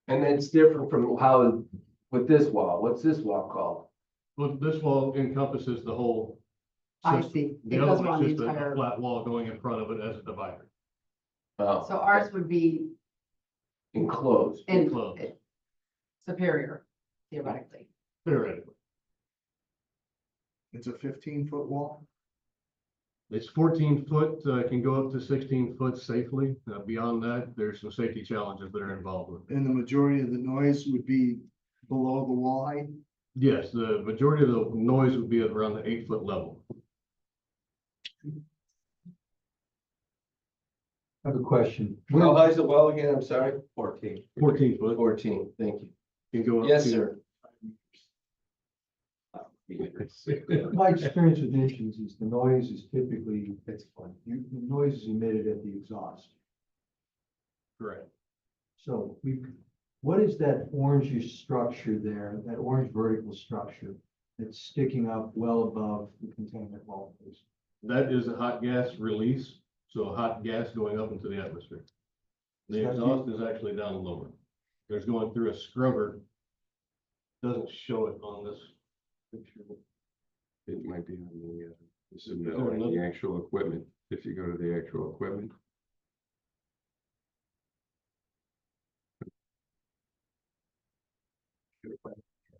And it's different from how, with this wall, what's this wall called? Well, this wall encompasses the whole I So see. The It other goes around one's the just a entire, flat wall going in front of it as a divider. Oh, so ours would be enclosed. in Closed. superior theoretically. Theoretically. It's a 15-foot wall. It's 14 foot, can go up to 16 foot safely. Beyond that, there's some safety challenges that are involved with it. And the majority of the noise would be below the wall height. Yes, the majority of the noise would be at around the 8 foot level. I have a question. How high is the well again? I'm sorry. 14. 14 foot. 14, thank you. Can go up Yes, to- sir. My experience with engines is the noise is typically, the noise is emitted at the exhaust. Correct. So what is that orangish structure there, that orange vertical structure that's sticking up well above the containment wall, please? That is a hot gas release, so hot gas going up into the atmosphere. The So exhaust is actually down lower. There's going through a scrubber. Doesn't show it on this picture. It might be on the, this is there on the another- actual equipment, if you go to the actual equipment.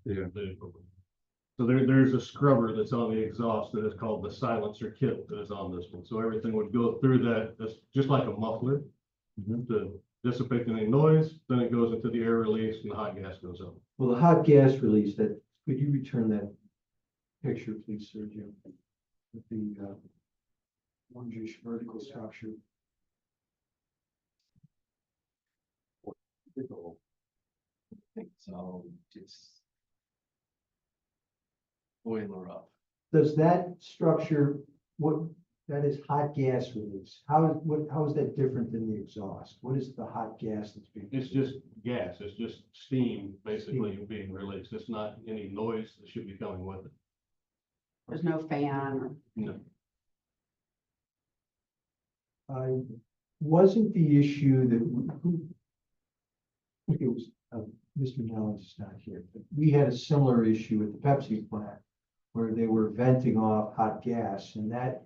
Yeah. So there's a scrubber that's on the exhaust that is called the silencer kit that is on this one. So everything would go through that, that's just like a muffler to dissipate any noise, then it goes into the air release and the hot gas goes up. Well, the hot gas release, could you return that picture, please, Sergio? With the orangish vertical structure. So it's boiler up. Does that structure, that is hot gas release, how is that different than the exhaust? What is the hot gas that's being? It's just gas, it's just steam basically being released. It's not any noise that should be coming with it. There's no fan or. No. Wasn't the issue that, I think it was, Mr. Nellens is not here, but we had a similar issue at the Pepsi plant where they were venting off hot gas and that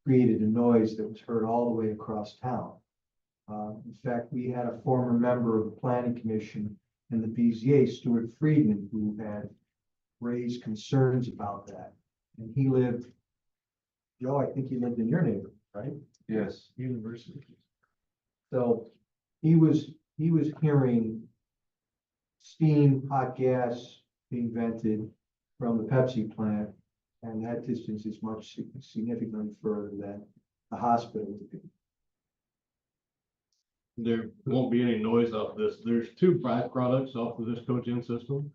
created a noise that was heard all the way across town. In fact, we had a former member of the planning commission and the BZA, Stuart Friedman, who had raised concerns about that. And he lived, Joe, I think he lived in your neighborhood, right? Yes. University. So he was hearing steam, hot gas being vented from the Pepsi plant. And that distance is much significantly further than the hospital would be. There won't be any noise off this. There's two byproducts off of this cogen system.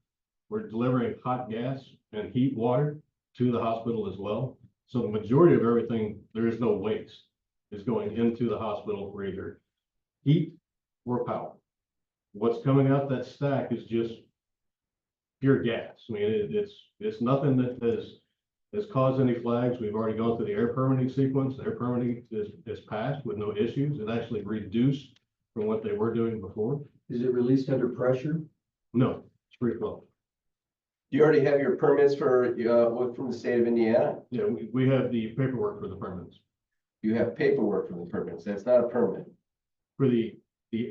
We're delivering hot gas and heat water to the hospital as well. So the majority of everything, there is no waste, is going into the hospital for either heat or power. What's coming out that stack is just pure gas. I mean, it's nothing that has caused any flags. We've already gone through the air permitting sequence. The air permitting is passed with no issues. It actually reduced from what they were doing before. Is it released under pressure? No, it's free flow. You already have your permits for, from the state of Indiana? Yeah, we have the paperwork for the permits. You have paperwork for the permits. That's not a permit, For the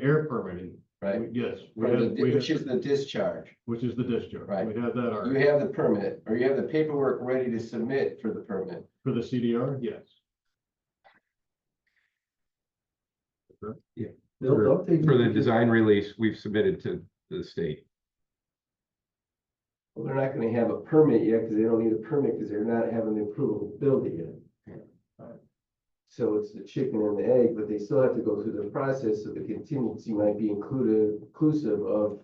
air permitting, right? yes, Which is the discharge. which is the discharge. Right. We have that You already. have the permit, or you have the paperwork ready to submit for the permit. For the CDR, yes. Bill, don't they For need the to give- design release, we've submitted to the state. Well, they're not gonna have a permit yet, because they don't need a permit, because they're not having the approval to build it yet. So it's the chicken and the egg, but they still have to go through the process, so the contingency might be inclusive of,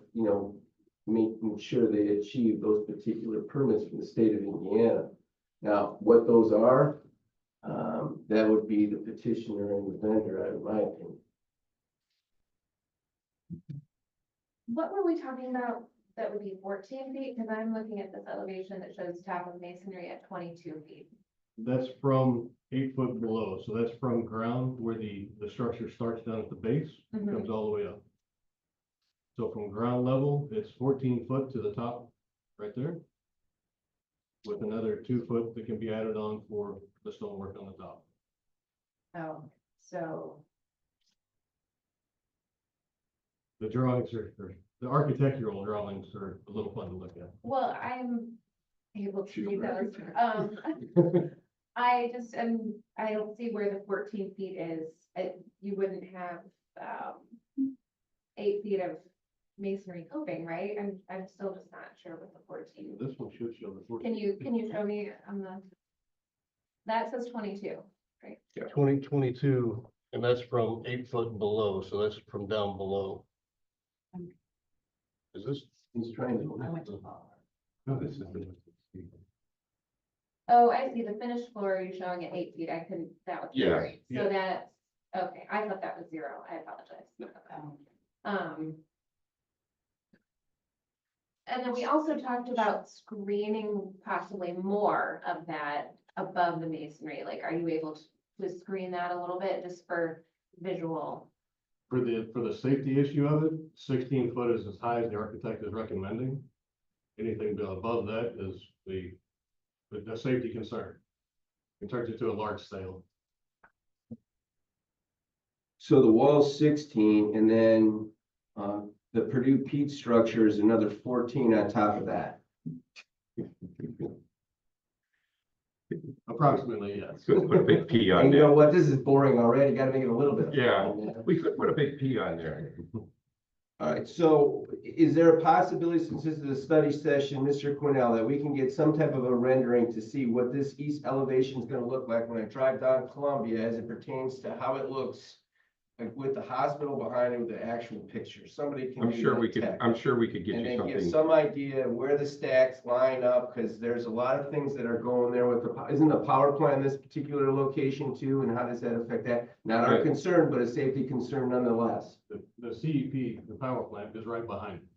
making sure they achieve those particular permits from the state of Indiana. Now, what those are, that would be the petitioner and the vendor, in my opinion. What were we talking about that would be 14 feet? Because I'm looking at this elevation that shows top of masonry at 22 feet. That's from 8 foot below. So that's from ground where the structure starts down at the base, comes all the way up. So from ground level, it's 14 foot to the top right there. With another 2 foot that can be added on for the stonework on the top. Oh, so, The drawings or the architectural drawings are a little fun to look at. well, I'm able She's to read an those. architect. I just I don't see where the 14 feet is. You wouldn't have, 8 feet of masonry coping, right? I'm still just not sure what the 14. This one should show the 14. Can you show me on the, that says 22, right? 2022, and that's from 8 foot below, so that's from down below. Is this? He's trying to. No, this is the. Oh, I see, the finished floor, you're showing at 8 feet, I couldn't, that was Yeah, great. So yeah. that's, okay, I thought that was 0, I apologize. And then we also talked about screening possibly more of that above the masonry, like, are you able to screen that a little bit, just for visual? For the safety issue of it, 16 foot is as high as the architect is recommending. Anything above that is the safety concern. It turns into a large sale. So the wall's 16, and then, the Purdue peat structure is another 14 on top of that. Approximately, yes. Could put a big P on And you know there. what, this is boring already, gotta make it a little bit. Yeah, we could put a big P on there. All right, so is there a possibility, since this is a study session, Mr. Quinnell, that we can get some type of a rendering to see what this east elevation is gonna look like when I drive down Columbia as it pertains to how it looks like with the hospital behind it with the actual picture? Somebody can. I'm do sure that we could, tech. I'm sure we could get And you then give something. some idea of where the stacks line up, because there's a lot of things that are going there with isn't the power plant in this particular location too, and how does that affect that? Not our Right. concern, but a safety concern nonetheless. The CEP, the power plant, is right behind it.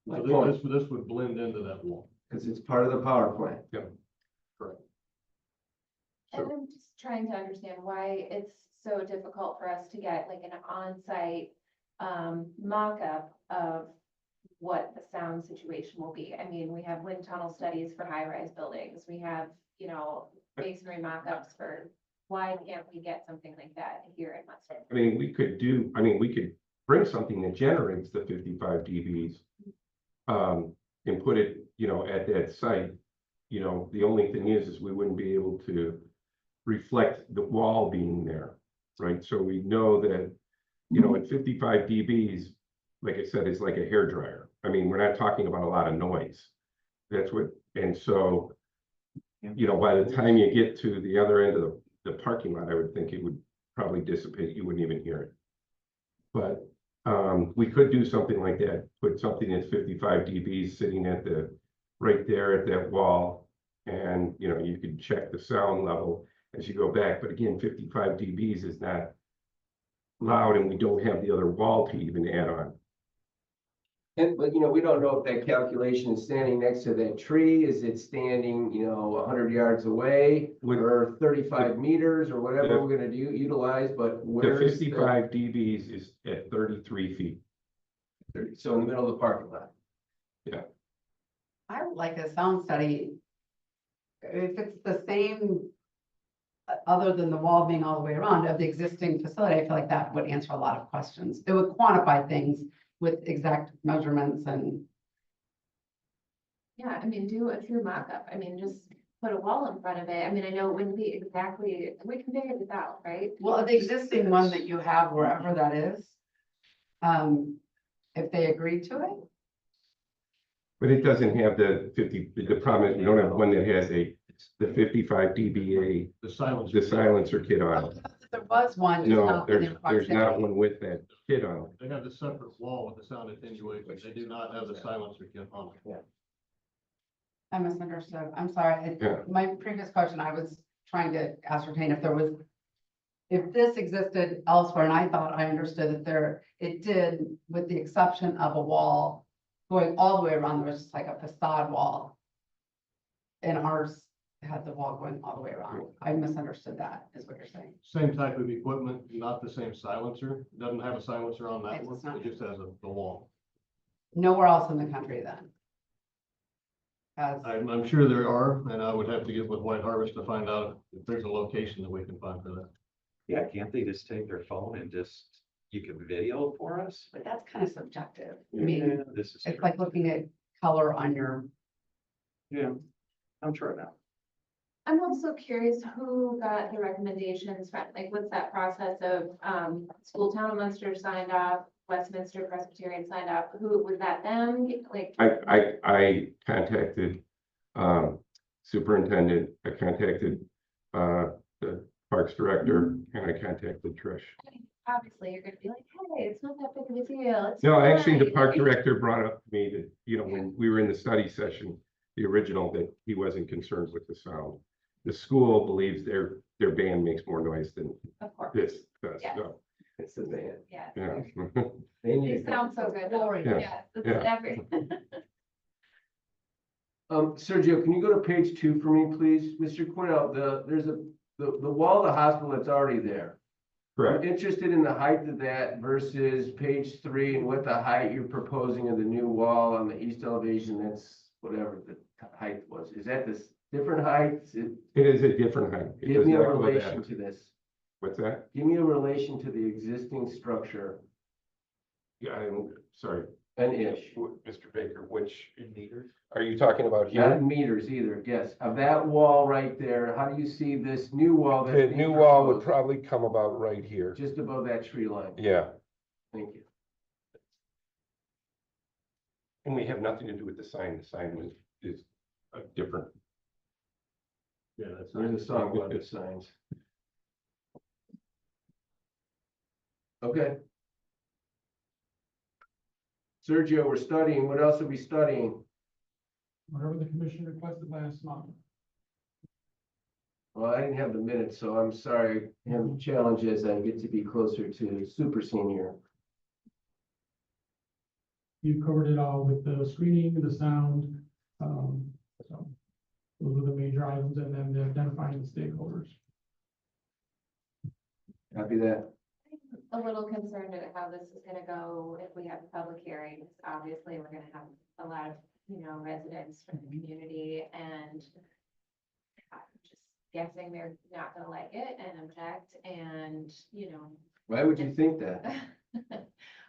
My So point, this would blend into that wall. because it's part of the power plant. Correct. And I'm just trying to understand why it's so difficult for us to get like an on-site mock-up of what the sound situation will be. I mean, we have wind tunnel studies for high-rise buildings. We have, masonry mock-ups for, why can't we get something like that here in Weston? I mean, we could bring something that generates the 55 dBs. And put it, at that site. The only thing is we wouldn't be able to reflect the wall being there, right? So we know that, at 55 dBs, like I said, it's like a hairdryer. I mean, we're not talking about a lot of noise. That's what, and so, by the time you get to the other end of the parking lot, I would think it would probably dissipate. You wouldn't even hear it. But we could do something like that, put something that's 55 dBs sitting right there at that wall. And, you could check the sound level as you go back. But again, 55 dBs is not loud, and we don't have the other wall to even add on. But we don't know if that calculation is standing next to that tree, is it standing, 100 yards away? Or 35 meters, or whatever we're gonna utilize, but The where's 55 dBs is at 33 feet. so in the middle of the parking lot. I would like a sound study. If it's the same, other than the wall being all the way around of the existing facility, I feel like that would answer a lot of questions. It would quantify things with exact measurements and. Yeah, I mean, do a true mock-up. I mean, just put a wall in front of it. I mean, I know it wouldn't be exactly, we can figure this out, right? Well, the existing one that you have, wherever that is, if they agree to it, But it doesn't have the 50, the problem is we don't have one that has the 55 dBA, The silencer. the silencer kit on it. there was one. just No, not within there's not proximity. one with that kit on it. They have the separate wall with the sound attenuation. They do not have the silencer kit on it. I misunderstood. I'm sorry. Yeah. My previous question, I was trying to ascertain if this existed elsewhere, and I thought I understood that it did, with the exception of a wall going all the way around, there was just like a facade wall. And ours had the wall going all the way around. I misunderstood that, is what you're saying. Same type of equipment, not the same silencer. Doesn't have a silencer on that It one. does not. It just has the wall. Nowhere else in the country then. as, I'm sure there are, and I would have to get with White Harvest to find out if there's a location that we can find for that. Yeah, can't they just take their phone and just, you can video for us? but that's kind of subjective. I mean, This is. it's like looking at color on your, Yeah, I'm sure now. I'm also curious who got the recommendations from, like, what's that process of, School Town of Munster signed off, Westminster Presbyterian signed off, who, was that them? Like, I contacted, superintendent, I contacted, the parks director, and I contacted Trish. obviously, you're gonna be like, hey, it's not that big of a deal. It's No, actually, the fine. park director brought up to me that, you know, when we were in the study session, the original, that he wasn't concerned with the sound. The school believes their band makes more noise than Of course, this does, Yeah. so, It's the band. yeah. yeah. They need They to sound so good, though. Glorious. Yeah, it's Yeah. every. Sergio, can you go to page 2 for me, please? Mr. Cornell, there's the wall of the hospital that's already there. I'm Correct. interested in the height of that versus page 3 and what the height you're proposing of the new wall on the east elevation, that's whatever the height was. Is that this different heights? It is a different height. It Give does me a not go relation that- to this. What's that? Give me a relation to the existing structure, Yeah, I'm sorry, an ish. Mr. Baker, which meters? Are you talking about Not here? in meters either, yes. Of that wall right there, how do you see this new wall? that's The being new wall would proposed? probably come about right here. Just above that tree line. Yeah, Thank you. and we have nothing to do with the sign. The sign is a different. Yeah, that's. There's a song about the signs. Okay. Sergio, we're studying. What else are we studying? Whatever the commission requested last month. Well, I didn't have the minutes, so I'm sorry. I have a challenge as I get to be closer to super senior. You covered it all with the screening, the sound, so those are the major items, and then the identifying the stakeholders. Copy that. A little concerned at how this is gonna go if we have public hearings. Obviously, we're gonna have a lot of, residents from the community, and I'm just guessing they're not gonna like it and object, and, Why would you think that?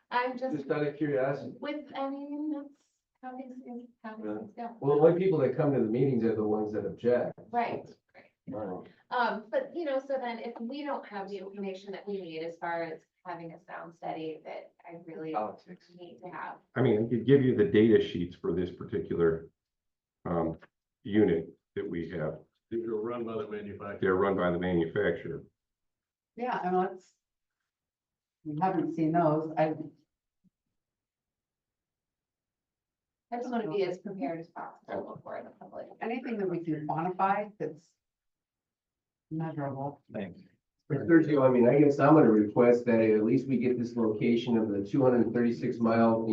I'm just, Just out of curiosity. that's how things go. Well, the only people that come to the meetings are the ones that object. Right. Right. But, so then if we don't have the information that we need as far as having a sound study that I really Politics. need to have. I mean, I could give you the data sheets for this particular unit that we have. These are run by the manufacturer. They're run by the manufacturer. yeah, I mean, we haven't seen those. I just want to be as prepared as possible for the public. Anything that we can quantify that's measurable. Thanks. But Sergio, I mean, I guess I'm gonna request that at least we get this location of the 236 mile,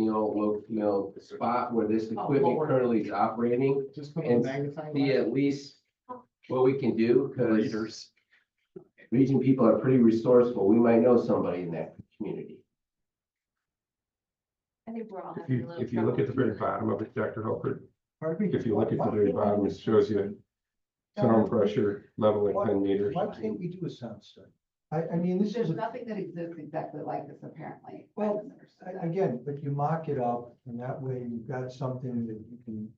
spot where this equipment currently is operating. Just put And the magnifying see glass. at least what we can do, because region people are pretty resourceful. We might know somebody in that community. I think we're all If having a you, little if you look at the trouble. very bottom of it, Dr. Helford, Pardon me? if you look at the very bottom, it shows you sound pressure level at 10 meters. Why can't we do a sound study? I mean, this is, There's nothing that exists exactly like this apparently. I Well, misunderstood that. again, but you mock it up and that way you've got something that you can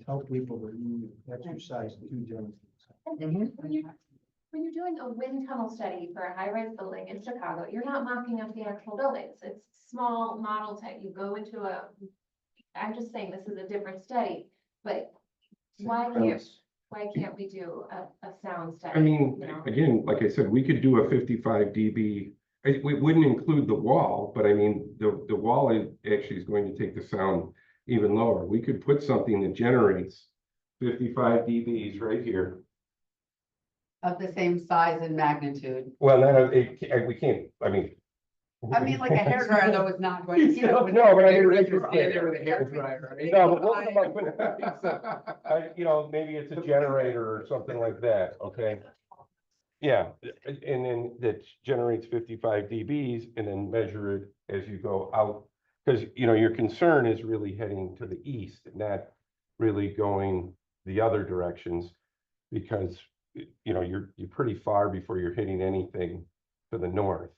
tell people that you exercise due diligence. And when you're doing a wind tunnel study for a high-rise building in Chicago, you're not mocking up the actual buildings. It's small model type. You go into I'm just saying this is a different study, but why can't we do a sound study? I mean, you know? again, like I said, we could do a 55 dB. We wouldn't include the wall, but I mean, the wall actually is going to take the sound even lower. We could put something that generates 55 dBs right here. Of the same size and magnitude. Well, we can't, I mean. I mean, like a hairdryer though is not going to. No, but I mean. There with a hairdryer, right? No, but what about, maybe it's a generator or something like that, okay? Yeah, and then that generates 55 dBs and then measure it as you go out. Because, your concern is really heading to the east, not really going the other directions because, you know, you're pretty far before you're hitting anything to the north.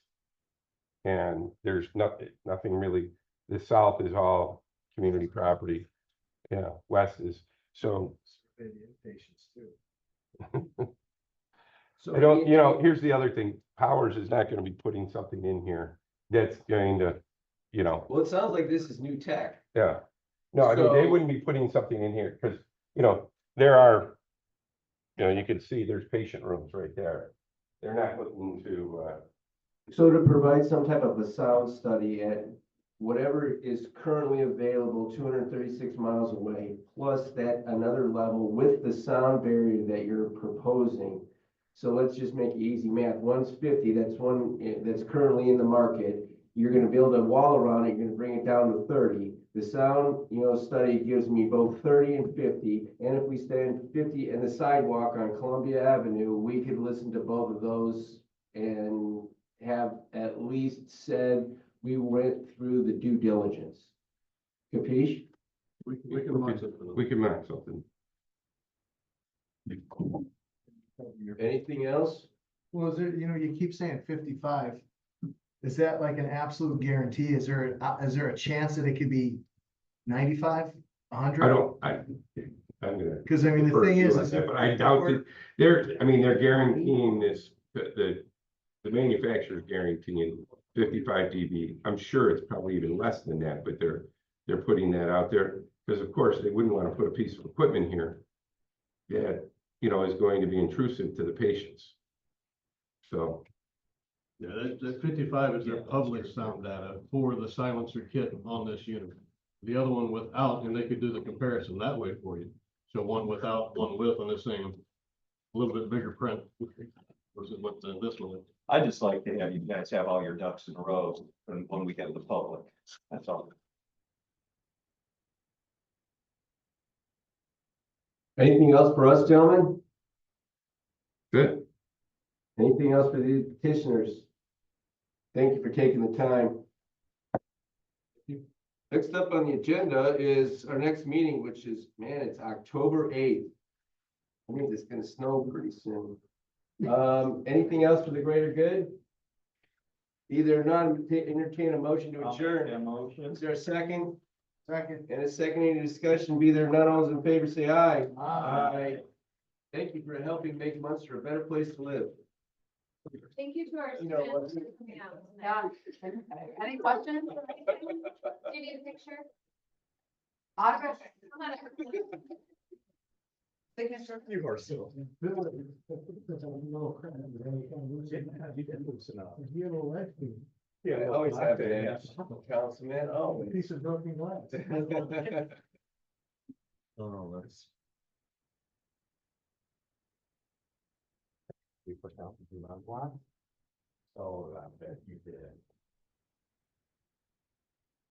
And there's nothing really, the south is all community property. Yeah, west is, so Patients too. So I don't, you know, here's the other thing, Powers is not gonna be putting something in here that's going to, you know, Well, it sounds like this is new tech. yeah. No, I mean, they So- wouldn't be putting something in here, because, you know, there are, you know, you can see there's patient rooms right there. They're not looking to, So to provide some type of a sound study at whatever is currently available, 236 miles away, plus that another level with the sound barrier that you're proposing. So let's just make easy math. One's 50, that's one that's currently in the market. You're gonna build a wall around it, you're gonna bring it down to 30. The sound, you know, study gives me both 30 and 50. And if we stand 50 in the sidewalk on Columbia Avenue, we could listen to both of those and have at least said we went through the due diligence. Capiche? we can mark something. Anything else? Well, is there, you know, you keep saying 55. Is that like an absolute guarantee? Is there a chance that it could be 95, 100? I'm gonna. Because I mean, the defer thing to you is, on that, but I doubt that, they're guaranteeing this, the manufacturer's guaranteeing 55 dB. I'm sure it's probably even less than that, but they're putting that out there, because of course, they wouldn't want to put a piece of equipment here that, you know, is going to be intrusive to the patients. So. Yeah, that 55 is their public sound data for the silencer kit on this unit. The other one without, and they could do the comparison that way for you. So one without, one with, on the same, a little bit bigger print versus what this one is. I just like to have you guys have all your ducks in a row when we have the public. That's all. Anything else for us, gentlemen? Good. Anything else for the petitioners? Thank you for taking the time. Next up on the agenda is our next meeting, which is, man, it's October 8th. I mean, it's gonna snow pretty soon. Anything else for the greater good? Either not, entertain a motion to adjourn. Motion. Is there a second? Second. And a second, any discussion? Be there none, all those in favor say aye. Aye. Thank you for helping make Munster a better place to live. Thank you to our You know what? students for coming out tonight. Yeah. Any questions? Do you need a picture? Autograph? Come on up. Signature? You are so. Yeah, I always have it. Councilman, always. Piece of broken glass. Oh, that's. We put out the block. So I bet you did.